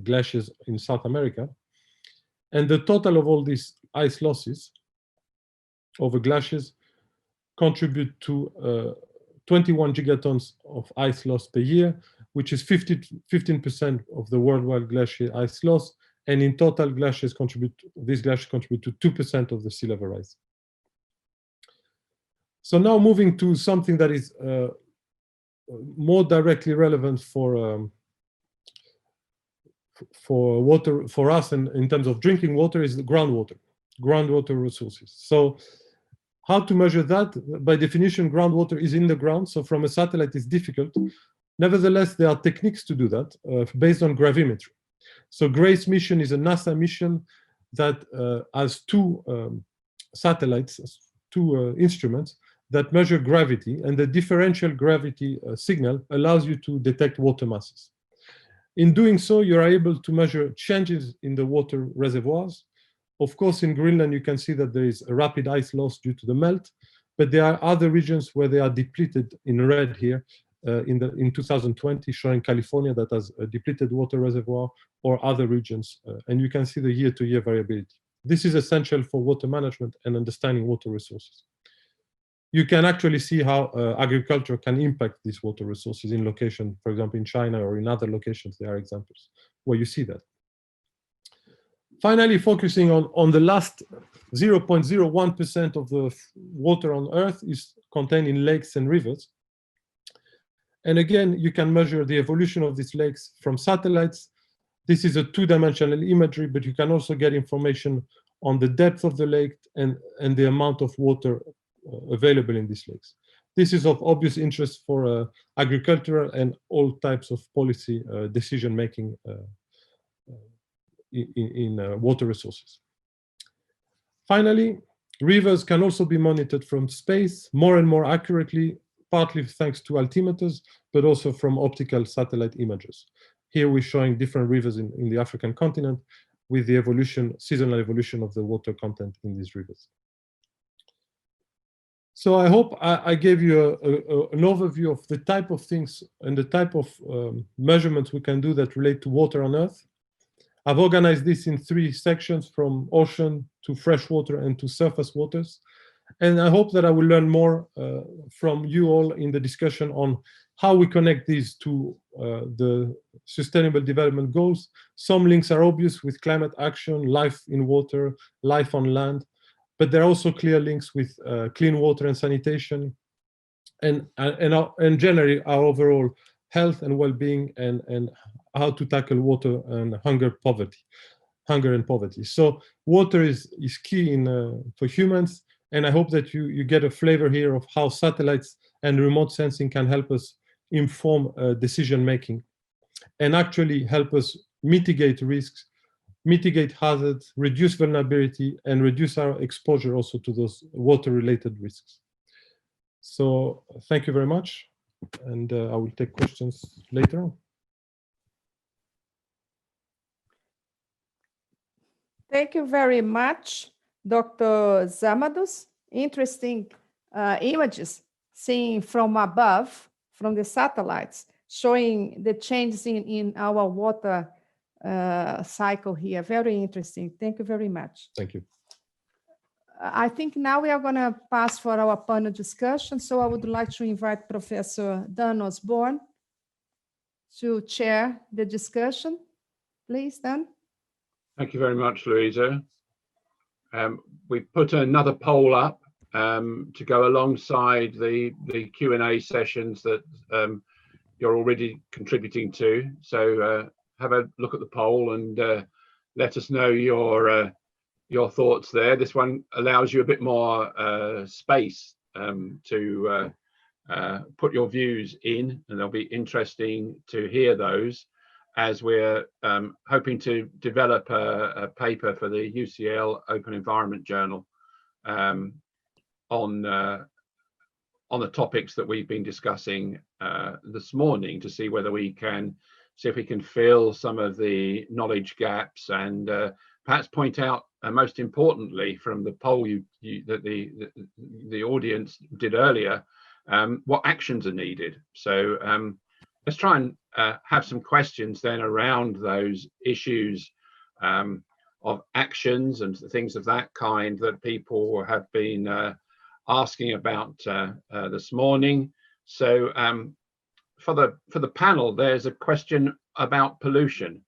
glaciers in South America. And the total of all these ice losses over glaciers contribute to 21 gigatons of ice loss per year, which is 15% of the worldwide glacier ice loss. And in total, these glaciers contribute to 2% of the sea level rise. So now moving to something that is more directly relevant for water, for us, and in terms of drinking water, is the groundwater resources. So how to measure that? By definition, groundwater is in the ground, so from a satellite it's difficult. Nevertheless, there are techniques to do that based on gravimetry. So GRACE mission is a NASA mission that has two satellites, two instruments that measure gravity, and the differential gravity signal allows you to detect water masses. In doing so, you're able to measure changes in the water reservoirs. Of course, in Greenland, you can see that there is a rapid ice loss due to the melt, but there are other regions where they are depleted in red here in 2020, showing California that has a depleted water reservoir, or other regions, and you can see the year-to-year variability. This is essential for water management and understanding water resources. You can actually see how agriculture can impact these water resources in location, for example, in China or in other locations. There are examples where you see that. Finally, focusing on the last 0.01% of the water on Earth is contained in lakes and rivers. And again, you can measure the evolution of these lakes from satellites. This is a two-dimensional imagery, but you can also get information on the depth of the lake and the amount of water available in these lakes. This is of obvious interest for agricultural and all types of policy decision-making in water resources. Finally, rivers can also be monitored from space more and more accurately, partly thanks to altimeters, but also from optical satellite images. Here we're showing different rivers in the African continent with the evolution, seasonal evolution of the water content in these rivers. So I hope I gave you an overview of the type of things and the type of measurements we can do that relate to water on Earth. I've organized this in 3 sections, from ocean to freshwater and to surface waters. And I hope that I will learn more from you all in the discussion on how we connect these to the Sustainable Development Goals. Some links are obvious with climate action, life in water, life on land, but there are also clear links with clean water and sanitation, and generally our overall health and well-being, and how to tackle water and hunger and poverty. So water is key for humans, and I hope that you get a flavor here of how satellites and remote sensing can help us inform decision making, and actually help us mitigate risks, mitigate hazards, reduce vulnerability, and reduce our exposure also to those water-related risks. So thank you very much, and I will take questions later on. Thank you very much, Dr. Tsamados. Interesting images seen from above, from the satellites, showing the changes in our water cycle here. Very interesting. Thank you very much. Thank you. I think now we are going to pass for our panel discussion. So I would like to invite Professor Dan Osborn to chair the discussion. Please, Dan. Thank you very much, Luiza. We put another poll up to go alongside the Q&A sessions that you're already contributing to. So have a look at the poll and let us know your thoughts there. This one allows you a bit more space to put your views in, and they'll be interesting to hear those, as we're hoping to develop a paper for the UCL Open Environment Journal on the topics that we've been discussing this morning, to see whether we can if we can fill some of the knowledge gaps, and perhaps point out, most importantly, from the poll that the audience did earlier, what actions are needed. So let's try and have some questions then around those issues of actions and things of that kind that people have been asking about this morning. So for the panel, there's a question about pollution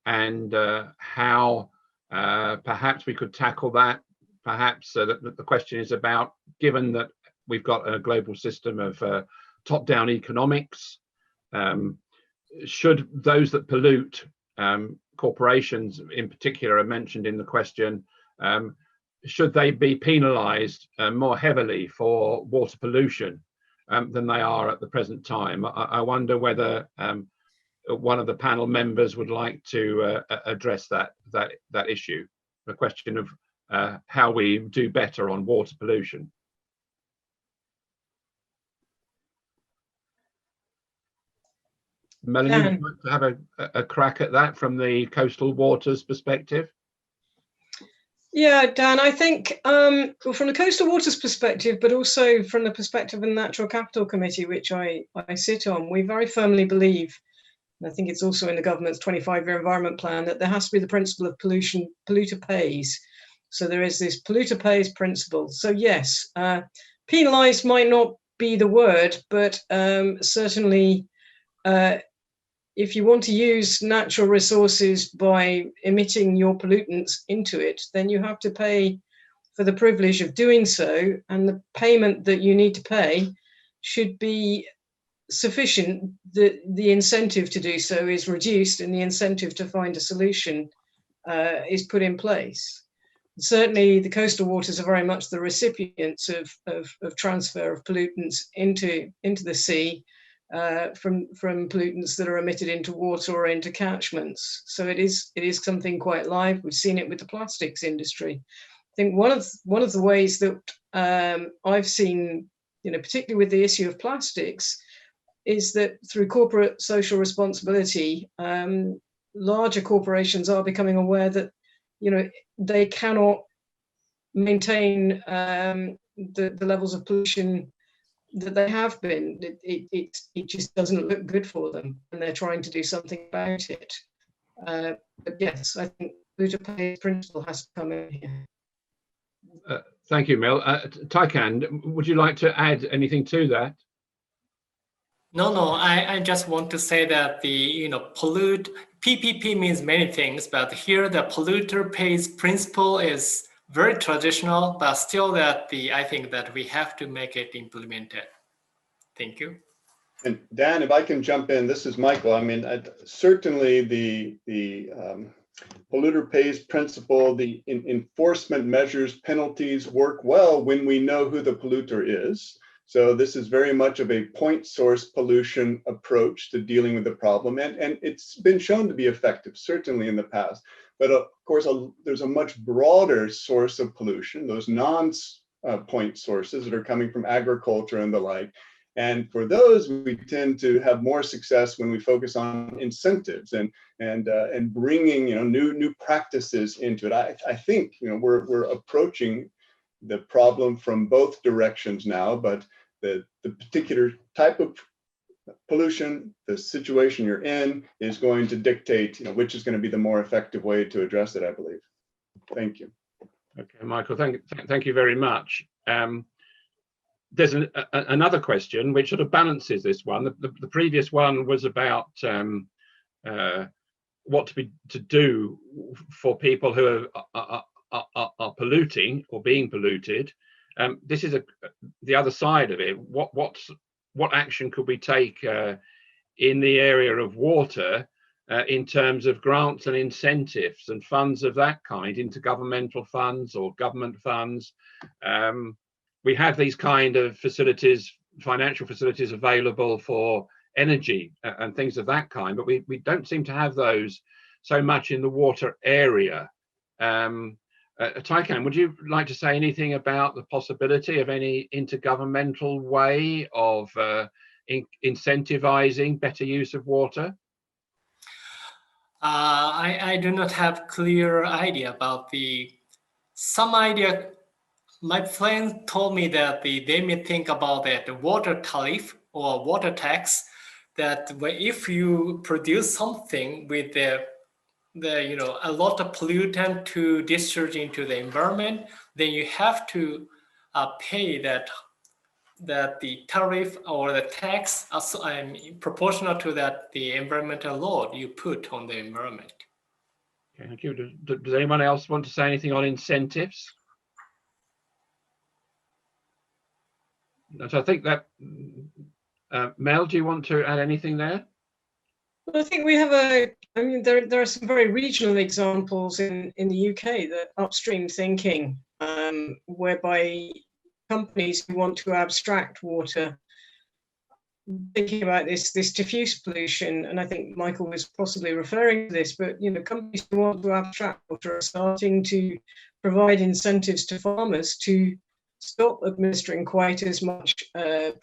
and how perhaps we could tackle that. Perhaps the question is about, given that we've got a global system of top-down economics, should those that pollute, corporations in particular are mentioned in the question, should they be penalized more heavily for water pollution than they are at the present time? I wonder whether one of the panel members would like to address that issue, the question of how we do better on water pollution. Melanie, would you like to have a crack at that from the coastal waters perspective? Yeah, Dan, I think well, from the coastal waters perspective, but also from the perspective of the Natural Capital Committee, which I sit on, we very firmly believe, and I think it's also in the government's 25-year environment plan, that there has to be the principle of polluter pays. So there is this polluter pays principle. So yes, penalised might not be the word, but certainly if you want to use natural resources by emitting your pollutants into it, then you have to pay for the privilege of doing so, and the payment that you need to pay should be sufficient. The incentive to do so is reduced, and the incentive to find a solution is put in place. Certainly, the coastal waters are very much the recipients of transfer of pollutants into the sea. From pollutants that are emitted into water or into catchments. So it is something quite live. We've seen it with the plastics industry. I think one of the ways that I've seen, particularly with the issue of plastics, is that through corporate social responsibility, larger corporations are becoming aware that they cannot maintain the levels of pollution that they have been. It just doesn't look good for them, and they're trying to do something about it. But yes, I think polluter pays principle has to come in here. Thank you, Mel. Taikan, would you like to add anything to that? No, I just want to say that the, PPP means many things, but here the polluter pays principle is very traditional, but still I think that we have to make it implemented. Thank you. And Dan, if I can jump in, this is Michael. I mean, certainly the polluter pays principle, the enforcement measures, penalties work well when we know who the polluter is. So this is very much of a point source pollution approach to dealing with the problem. And it's been shown to be effective, certainly in the past. But of course, there's a much broader source of pollution, those non-point sources that are coming from agriculture and the like. And for those, we tend to have more success when we focus on incentives and bringing new practices into it. I think we're approaching the problem from both directions now, but the particular type of pollution, the situation you're in, is going to dictate which is going to be the more effective way to address it, I believe. Thank you. Okay, Michael, thank you very much. There's another question which sort of balances this one. The previous one was about what to do for people who are polluting or being polluted. This is the other side of it. What action could we take in the area of water in terms of grants and incentives and funds of that kind, intergovernmental funds or government funds? We have these kind of facilities, financial facilities available for energy and things of that kind, but we don't seem to have those so much in the water area. Taikan, would you like to say anything about the possibility of any intergovernmental way of incentivizing better use of water? I do not have clear idea about some idea. My friend told me that they may think about the water tariff or water tax, that if you produce something with a lot of pollutant to discharge into the environment, then you have to pay that the tariff or the tax proportional to the environmental load you put on the environment. Okay, thank you. Does anyone else want to say anything on incentives? So I think that Mel, do you want to add anything there? Well, I think we have there are some very regional examples in the UK, that upstream thinking, whereby companies who want to abstract water, thinking about this diffuse pollution, and I think Michael was possibly referring to this, but companies who want to abstract water are starting to provide incentives to farmers to stop administering quite as much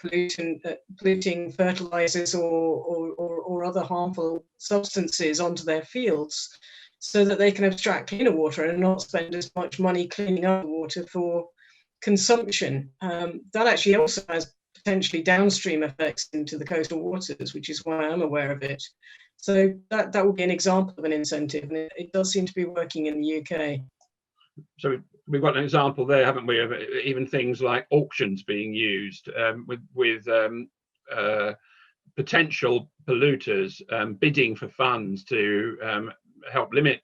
polluting fertilizers or other harmful substances onto their fields, so that they can abstract cleaner water and not spend as much money cleaning up the water for consumption. That actually also has potentially downstream effects into the coastal waters, which is why I'm aware of it. So that would be an example of an incentive, and it does seem to be working in the UK. So we've got an example there, haven't we, of even things like auctions being used with potential polluters bidding for funds to help limit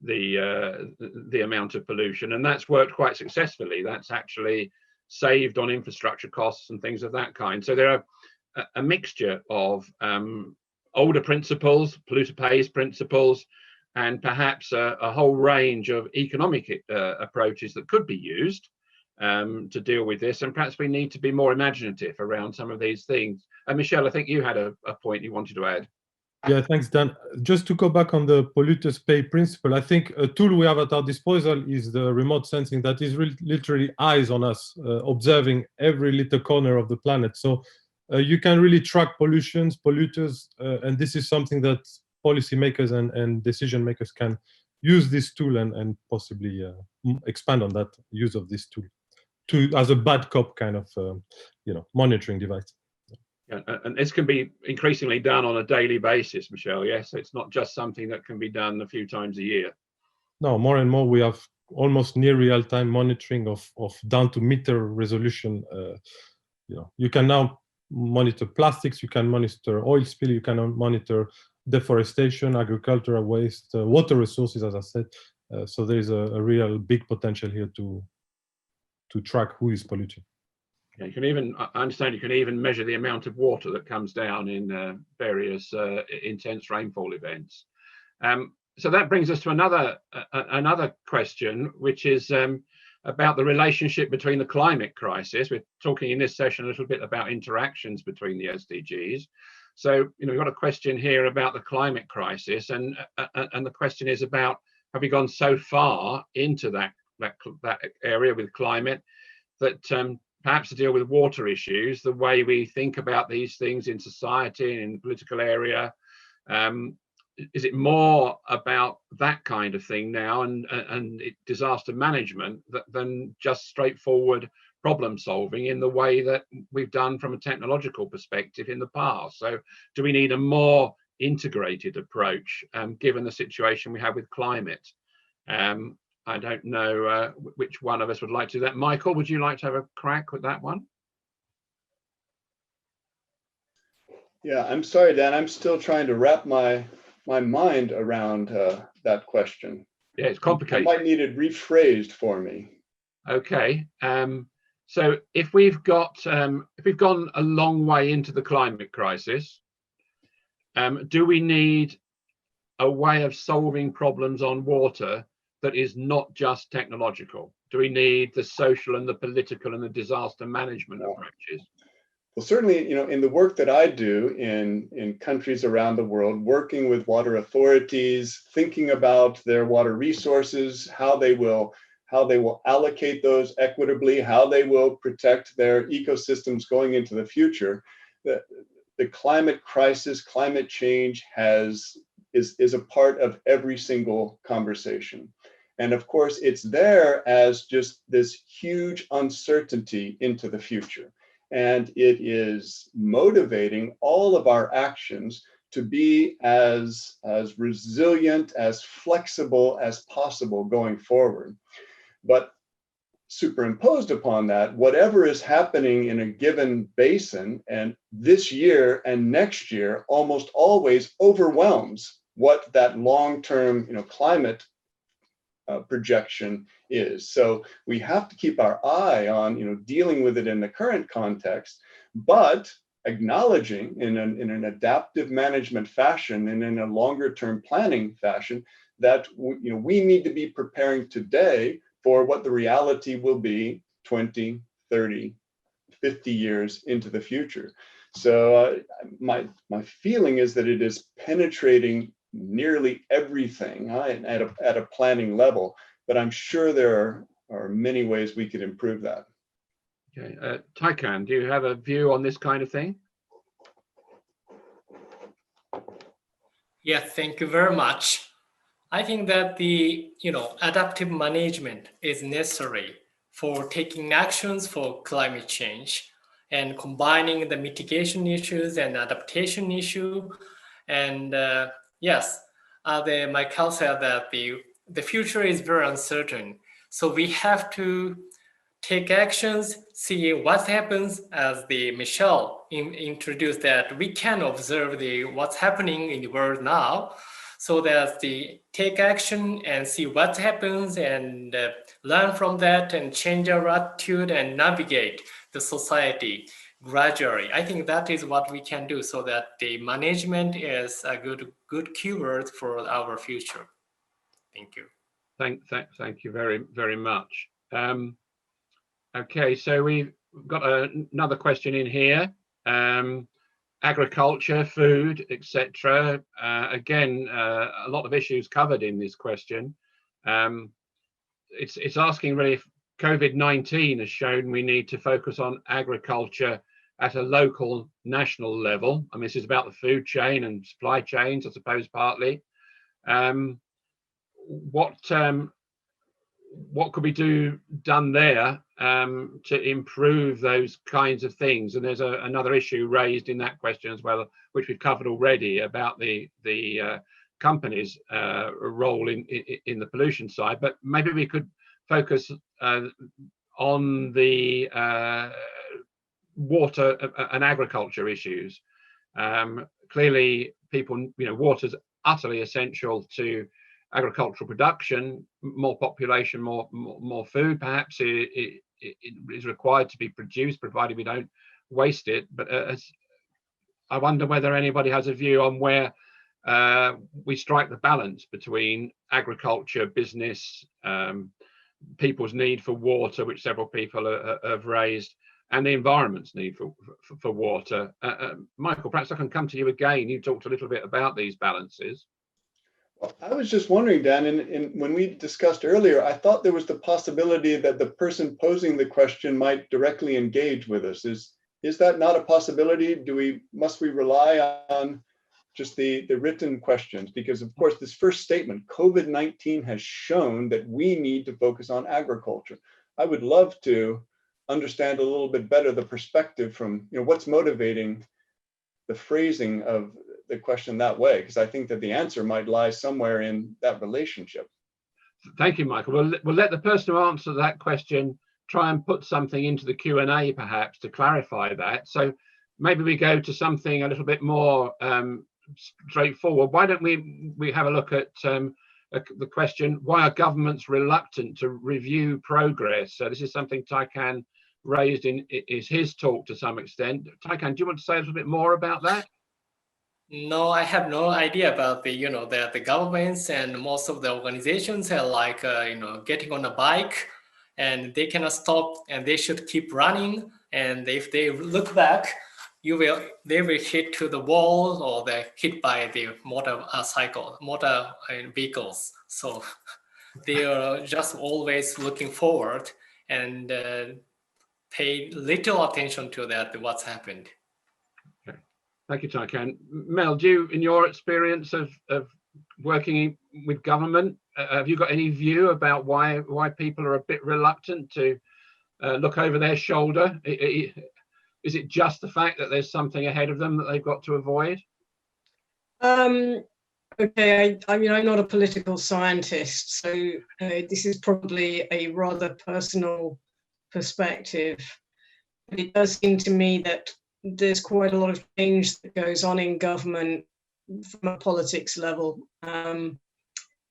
the amount of pollution, and that's worked quite successfully. That's actually saved on infrastructure costs and things of that kind. So there are a mixture of older principles, polluter pays principles, and perhaps a whole range of economic approaches that could be used to deal with this. And perhaps we need to be more imaginative around some of these things. Michel, I think you had a point you wanted to add. Yeah, thanks, Dan. Just to go back on the polluters pay principle, I think a tool we have at our disposal is the remote sensing that is literally eyes on us, observing every little corner of the planet. So you can really track pollutions, polluters, and this is something that policymakers and decision makers can use this tool and possibly expand on that use of this tool as a bad cop kind of monitoring device. Yeah, and this can be increasingly done on a daily basis, Michel. Yes, it's not just something that can be done a few times a year. No, more and more we have almost near real-time monitoring of down to meter resolution. You can now monitor plastics, you can monitor oil spill, you can monitor deforestation, agricultural waste, water resources, as I said. So there is a real big potential here to track who is polluting. Yeah, you can even, I understand you can even measure the amount of water that comes down in various intense rainfall events. So that brings us to another question, which is about the relationship between the climate crisis. We're talking in this session a little bit about interactions between the SDGs. So, we've got a question here about the climate crisis, and the question is about, have we gone so far into that area with climate that perhaps to deal with water issues, the way we think about these things in society and in the political area, is it more about that kind of thing now and disaster management than just straightforward problem solving in the way that we've done from a technological perspective in the past? So do we need a more integrated approach given the situation we have with climate? I don't know which one of us would like to do that. Michael, would you like to have a crack with that one? Yeah, I'm sorry, Dan. I'm still trying to wrap my mind around that question. Yeah, it's complicated. You might need it rephrased for me. Okay. So if we've gone a long way into the climate crisis, do we need a way of solving problems on water that is not just technological? Do we need the social and the political and the disaster management approaches? Well, certainly, in the work that I do in countries around the world, working with water authorities, thinking about their water resources, how they will allocate those equitably, how they will protect their ecosystems going into the future, the climate crisis, climate change is a part of every single conversation. And of course, it's there as just this huge uncertainty into the future. And it is motivating all of our actions to be as resilient, as flexible as possible going forward. But superimposed upon that, whatever is happening in a given basin, and this year and next year almost always overwhelms what that long-term climate projection is. So we have to keep our eye on dealing with it in the current context, but acknowledging in an adaptive management fashion and in a longer term planning fashion that we need to be preparing today for what the reality will be 20, 30, 50 years into the future. So my feeling is that it is penetrating nearly everything at a planning level, but I'm sure there are many ways we could improve that. Okay, Taikan, do you have a view on this kind of thing? Yeah, thank you very much. I think that the adaptive management is necessary for taking actions for climate change and combining the mitigation issues and adaptation issue. And yes, Michel said that the future is very uncertain. So we have to take actions, see what happens, as Michel introduced, that we can observe what's happening in the world now, so that take action and see what happens and learn from that and change our attitude and navigate the society gradually. I think that is what we can do, so that the management is a good keyword for our future. Thank you. Thank you very, very much. Okay, so we've got another question in here. Agriculture, food, etc. Again, a lot of issues covered in this question. It's asking really if COVID-19 has shown we need to focus on agriculture at a local, national level. I mean, this is about the food chain and supply chains, I suppose, partly. What could be done there to improve those kinds of things? And there's another issue raised in that question as well, which we've covered already, about the company's role in the pollution side. But maybe we could focus on the water and agriculture issues. Clearly, people, water is utterly essential to agricultural production. More population, more food, perhaps, it is required to be produced, provided we don't waste it. But I wonder whether anybody has a view on where we strike the balance between agriculture, business, people's need for water, which several people have raised, and the environment's need for water. Michael, perhaps I can come to you again. You talked a little bit about these balances. Well, I was just wondering, Dan, when we discussed earlier, I thought there was the possibility that the person posing the question might directly engage with us. Is that not a possibility? Must we rely on just the written questions? Because of course, this first statement, COVID-19 has shown that we need to focus on agriculture. I would love to understand a little bit better the perspective from, what's motivating the phrasing of the question that way, because I think that the answer might lie somewhere in that relationship. Thank you, Michael. We'll let the person who answers that question try and put something into the Q&A perhaps to clarify that. So maybe we go to something a little bit more straightforward. Why don't we have a look at the question, why are governments reluctant to review progress? So this is something Taikan raised in his talk to some extent. Taikan, do you want to say a little bit more about that? No, I have no idea about the governments and most of the organizations are like, getting on a bike and they cannot stop and they should keep running. And if they look back, they will hit to the wall or they're hit by the motor vehicles. So they are just always looking forward and pay little attention to what's happened. Thank you, Taikan. Mel, do you, in your experience of working with government, have you got any view about why people are a bit reluctant to look over their shoulder? Is it just the fact that there's something ahead of them that they've got to avoid? Okay, I'm not a political scientist, so this is probably a rather personal perspective. But it does seem to me that there's quite a lot of change that goes on in government from a politics level. And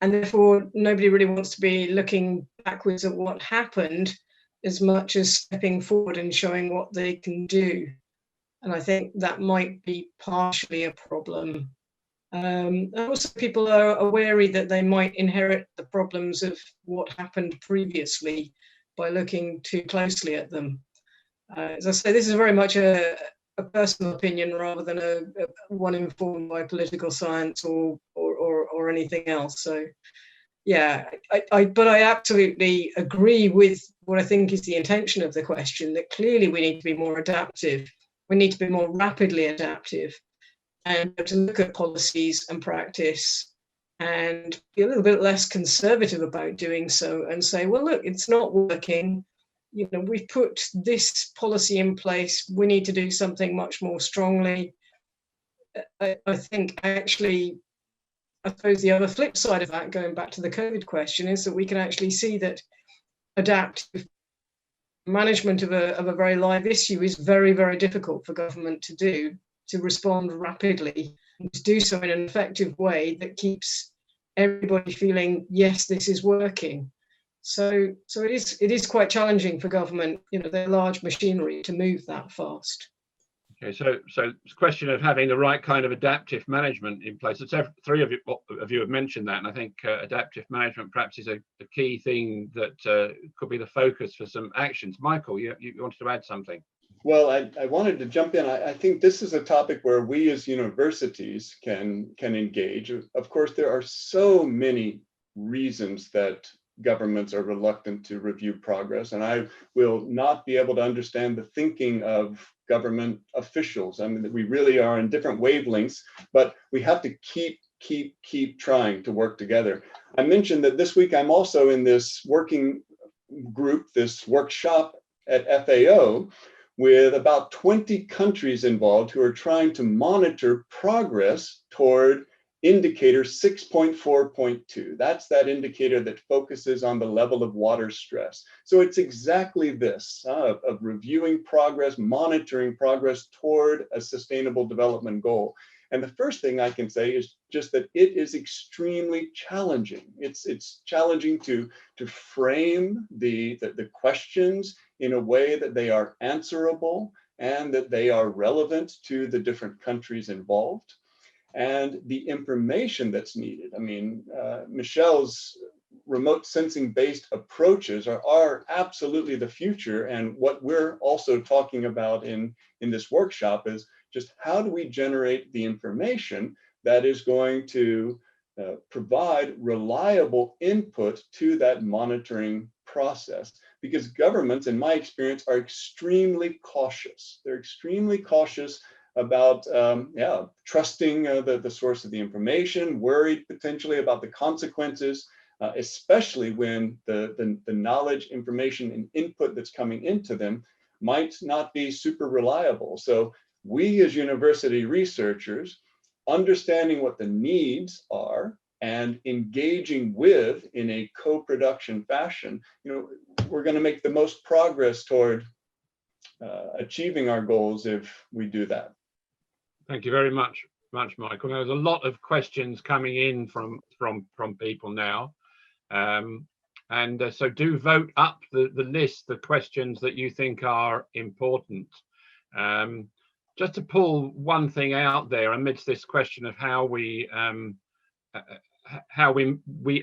therefore, nobody really wants to be looking backwards at what happened as much as stepping forward and showing what they can do. And I think that might be partially a problem. And also, people are wary that they might inherit the problems of what happened previously by looking too closely at them. As I say, this is very much a personal opinion rather than one informed by political science or anything else. So, yeah, but I absolutely agree with what I think is the intention of the question, that clearly we need to be more adaptive. We need to be more rapidly adaptive and to look at policies and practice and be a little bit less conservative about doing so and say, well, look, it's not working. We've put this policy in place. We need to do something much more strongly. I think actually, I suppose the other flip side of that, going back to the COVID question, is that we can actually see that adaptive management of a very live issue is very, very difficult for government to do, to respond rapidly and to do so in an effective way that keeps everybody feeling, yes, this is working. So it is quite challenging for government, their large machinery, to move that fast. Okay, so it's a question of having the right kind of adaptive management in place. It's three of you have mentioned that, and I think adaptive management perhaps is a key thing that could be the focus for some actions. Michael, you wanted to add something? Well, I wanted to jump in. I think this is a topic where we as universities can engage. Of course, there are so many reasons that governments are reluctant to review progress, and I will not be able to understand the thinking of government officials. I mean, we really are in different wavelengths, but we have to keep trying to work together. I mentioned that this week I'm also in this working group, this workshop at FAO, with about 20 countries involved who are trying to monitor progress toward indicator 6.4.2. That's that indicator that focuses on the level of water stress. So it's exactly this, of reviewing progress, monitoring progress toward a sustainable development goal. And the first thing I can say is just that it is extremely challenging. It's challenging to frame the questions in a way that they are answerable and that they are relevant to the different countries involved. And the information that's needed. I mean, Michel's remote sensing based approaches are absolutely the future. And what we're also talking about in this workshop is just how do we generate the information that is going to provide reliable input to that monitoring process, because governments, in my experience, are extremely cautious. They're extremely cautious about trusting the source of the information, worried potentially about the consequences, especially when the knowledge, information, and input that's coming into them might not be super reliable. So we as university researchers, understanding what the needs are and engaging with in a co-production fashion, we're going to make the most progress toward achieving our goals if we do that. Thank you very much, Michael. There's a lot of questions coming in from people now, and so do vote up the list, the questions that you think are important. Just to pull one thing out there amidst this question of how we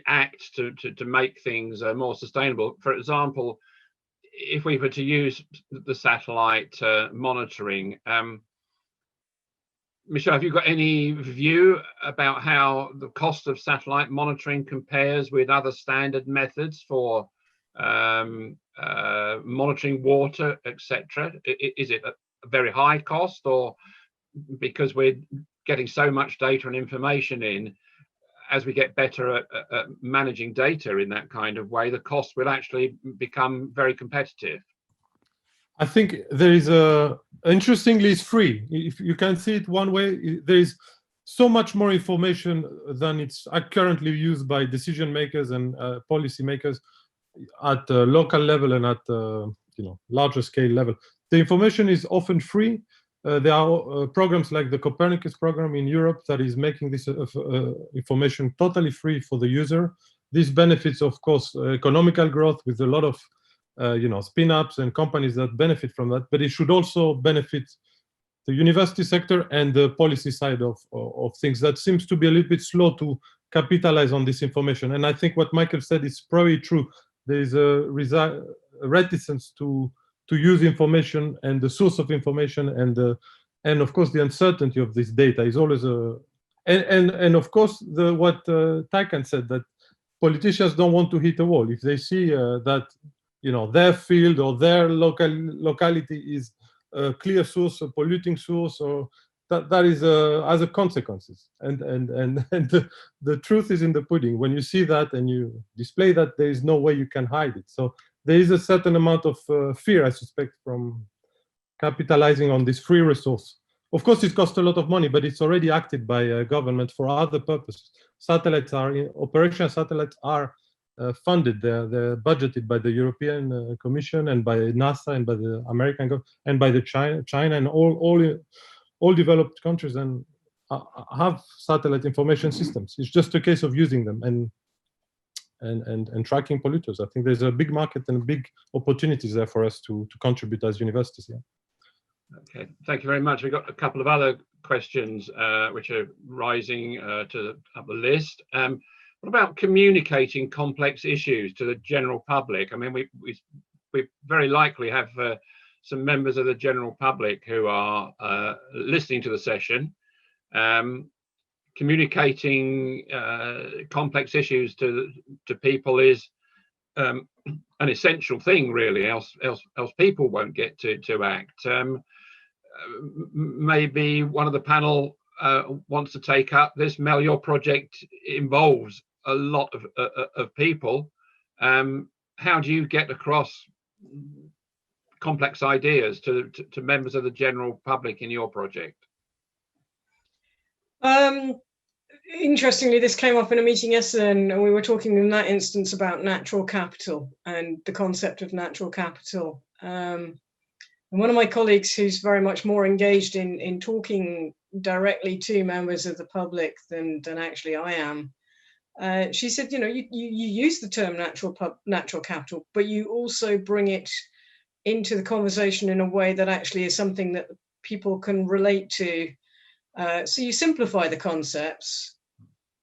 act to make things more sustainable. For example, if we were to use the satellite monitoring, Michel, have you got any view about how the cost of satellite monitoring compares with other standard methods for monitoring water, etc.? Is it a very high cost, or because we're getting so much data and information in, as we get better at managing data in that kind of way, the cost will actually become very competitive? I think there is interestingly, it's free. If you can see it one way, there is so much more information than it's currently used by decision makers and policy makers at local level and at larger scale level. The information is often free. There are programs like the Copernicus program in Europe that is making this information totally free for the user. This benefits, of course, economical growth with a lot of spin-ups and companies that benefit from that, but it should also benefit the university sector and the policy side of things that seems to be a little bit slow to capitalize on this information. And I think what Michael said is probably true. There is a reticence to use information and the source of information, and of course the uncertainty of this data is always and of course what Taikan said, that politicians don't want to hit a wall if they see that their field or their locality is a clear source, a polluting source, or that is as a consequences. And the truth is in the pudding. When you see that and you display that, there is no way you can hide it. So there is a certain amount of fear, I suspect, from capitalizing on this free resource. Of course, it costs a lot of money, but it's already acted by government for other purposes. Operational satellites are funded. They're budgeted by the European Commission and by NASA and by the American government and by the China and all developed countries and have satellite information systems. It's just a case of using them and tracking polluters. I think there's a big market and big opportunities there for us to contribute as universities. Yeah. Okay, thank you very much. We've got a couple of other questions which are rising to up the list. What about communicating complex issues to the general public? I mean, we very likely have some members of the general public who are listening to the session. Communicating complex issues to people is an essential thing, really. Else people won't get to act. Maybe one of the panel wants to take up this. Mel, your project involves a lot of people. How do you get across complex ideas to members of the general public in your project? interestingly, this came up in a meeting yesterday, and we were talking in that instance about natural capital and the concept of natural capital. And one of my colleagues who's very much more engaged in talking directly to members of the public than actually I am, she said, you know, you use the term natural capital, but you also bring it into the conversation in a way that actually is something that people can relate to. So you simplify the concepts,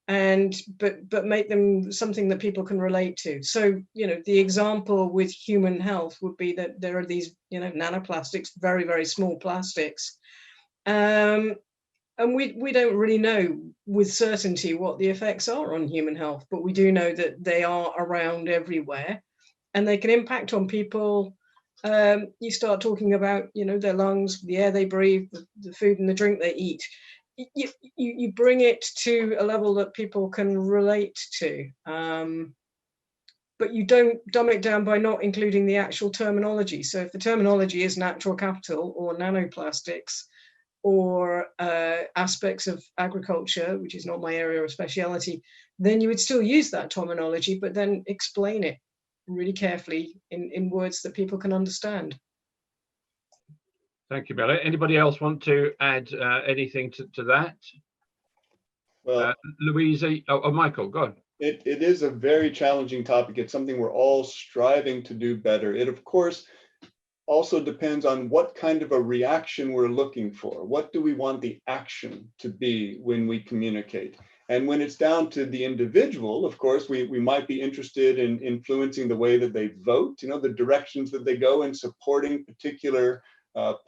but make them something that people can relate to. So, you know, the example with human health would be that there are these, you know, nanoplastics, very, very small plastics. And we don't really know with certainty what the effects are on human health, but we do know that they are around everywhere and they can impact on people. You start talking about, you know, their lungs, the air they breathe, the food and the drink they eat. You bring it to a level that people can relate to, but you don't dumb it down by not including the actual terminology. So if the terminology is natural capital or nanoplastics or aspects of agriculture, which is not my area of speciality, then you would still use that terminology, but then explain it really carefully in words that people can understand. Thank you, Melanie. Anybody else want to add anything to that? Well, Luiza, Michael, go on. It is a very challenging topic. It's something we're all striving to do better. It, of course, also depends on what kind of a reaction we're looking for. What do we want the action to be when we communicate? And when it's down to the individual, of course, we might be interested in influencing the way that they vote, you know, the directions that they go in supporting particular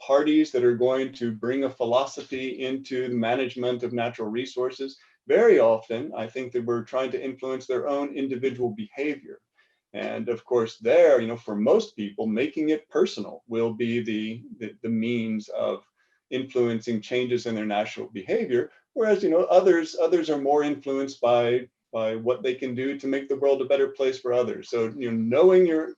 parties that are going to bring a philosophy into the management of natural resources. Very often, I think that we're trying to influence their own individual behavior. And of course, there, you know, for most people, making it personal will be the means of influencing changes in their natural behavior. Whereas, you know, others are more influenced by what they can do to make the world a better place for others. So, you know, knowing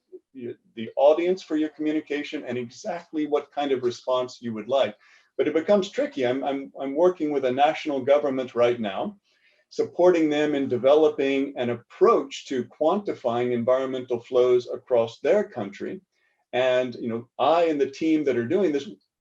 the audience for your communication and exactly what kind of response you would like. But it becomes tricky. I'm working with a national government right now, supporting them in developing an approach to quantifying environmental flows across their country. And, you know, I and the team that are doing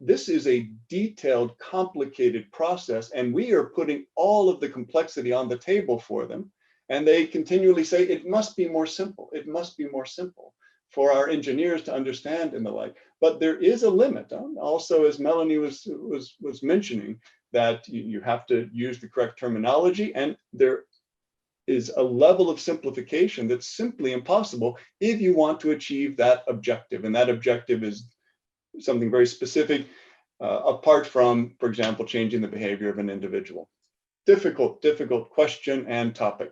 this is a detailed, complicated process, and we are putting all of the complexity on the table for them. And they continually say, it must be more simple. It must be more simple for our engineers to understand and the like. But there is a limit. Also, as Melanie was mentioning, that you have to use the correct terminology, and there is a level of simplification that's simply impossible if you want to achieve that objective. And that objective is something very specific, apart from, for example, changing the behavior of an individual. Difficult question and topic.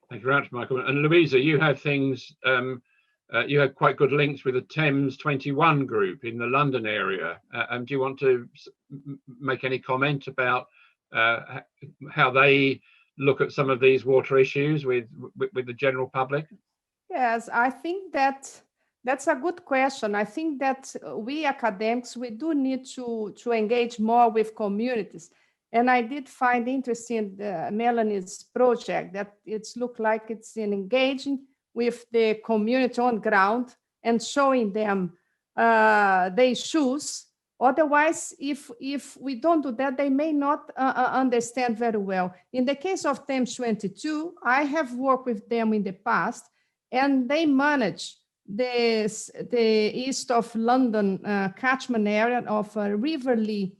Thank you very much, Michael. And Luiza, you have things, you had quite good links with the Thames 21 group in the London area. Do you want to make any comment about how they look at some of these water issues with the general public? Yes, I think that's a good question. I think that we academics, we do need to engage more with communities. And I did find interesting Melanie's project that it's look like it's in engaging with the community on ground and showing them the issues. Otherwise, if we don't do that, they may not understand very well. In the case of Thames 22, I have worked with them in the past, and they manage the east of London catchment area of River Lee.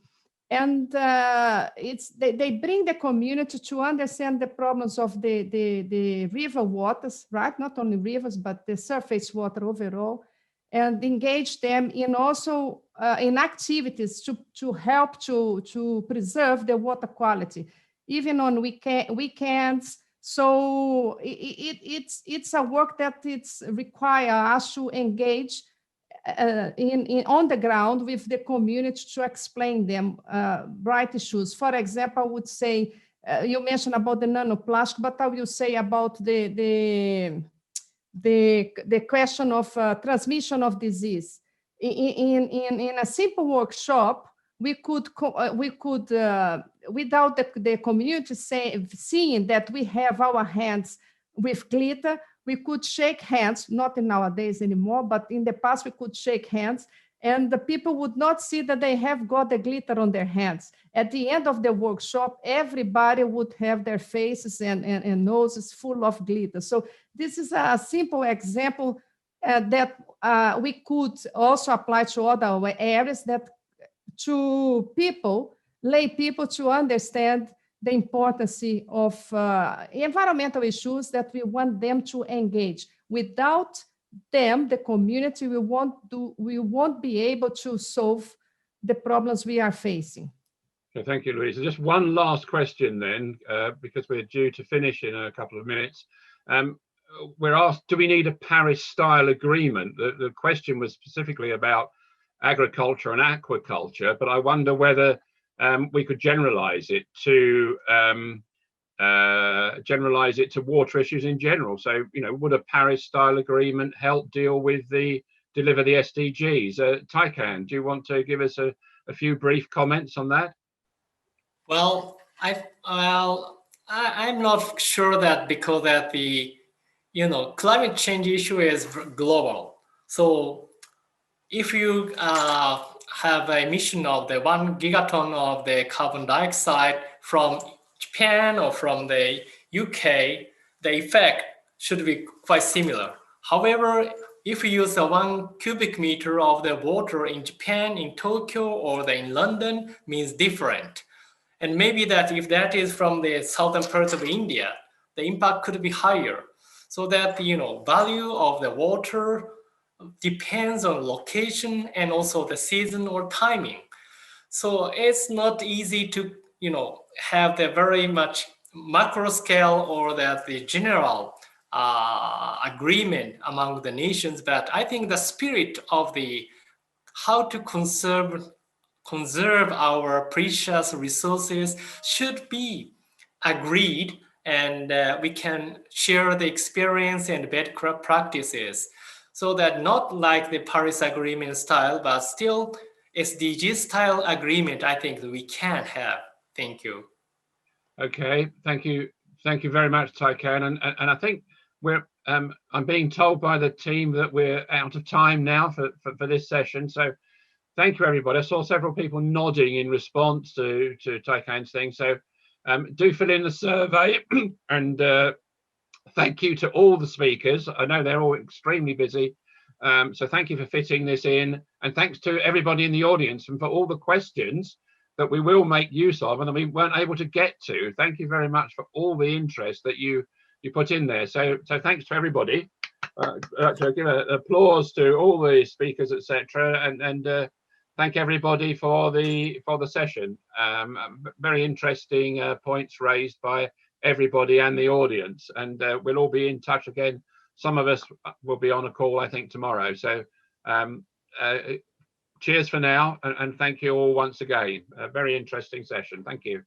And they bring the community to understand the problems of the river waters, right? Not only rivers, but the surface water overall, and engage them in also in activities to help to preserve the water quality, even on weekends. So it's a work that it's require us to engage on the ground with the community to explain them bright issues. For example, I would say, you mentioned about the nanoplastic, but I will say about the question of transmission of disease. In a simple workshop, we could without the community seeing that we have our hands with glitter, we could shake hands, not in nowadays anymore, but in the past we could shake hands, and the people would not see that they have got the glitter on their hands. At the end of the workshop, everybody would have their faces and noses full of glitter. So this is a simple example that we could also apply to other areas, that to people, lay people, to understand the importance of environmental issues that we want them to engage. Without them, the community, we won't be able to solve the problems we are facing. Okay, thank you, Luiza. Just one last question then, because we're due to finish in a couple of minutes. We're asked, do we need a Paris-style agreement? The question was specifically about agriculture and aquaculture, but I wonder whether we could generalize it to water issues in general. So, you know, would a Paris-style agreement help deliver the SDGs? Taikan, do you want to give us a few brief comments on that? Well, I'm not sure that, because that the climate change issue is global. So if you have an emission of the 1 gigaton of the carbon dioxide from Japan or from the UK, the effect should be quite similar. However, if you use 1 cubic meter of the water in Japan, in Tokyo, or in London, means different. And maybe that if that is from the southern parts of India, the impact could be higher. So that the value of the water depends on location and also the season or timing. So it's not easy to have the very much macro scale or that the general agreement among the nations. But I think the spirit of the how to conserve our precious resources should be agreed, and we can share the experience and best practices, so that not like the Paris Agreement style, but still SDG style agreement, I think that we can have. Thank you. Okay, thank you very much, Taikan. And I think I'm being told by the team that we're out of time now for this session. So thank you, everybody. I saw several people nodding in response to Taikan's thing. So do fill in the survey and thank you to all the speakers. I know they're all extremely busy. So thank you for fitting this in, and thanks to everybody in the audience and for all the questions that we will make use of and that we weren't able to get to. Thank you very much for all the interest that you put in there. So thanks to everybody. To give an applause to all the speakers, etc., and thank everybody for the session. Very interesting points raised by everybody and the audience, and we'll all be in touch again. Some of us will be on a call, I think, tomorrow. So cheers for now, and thank you all once again. A very interesting session. Thank you.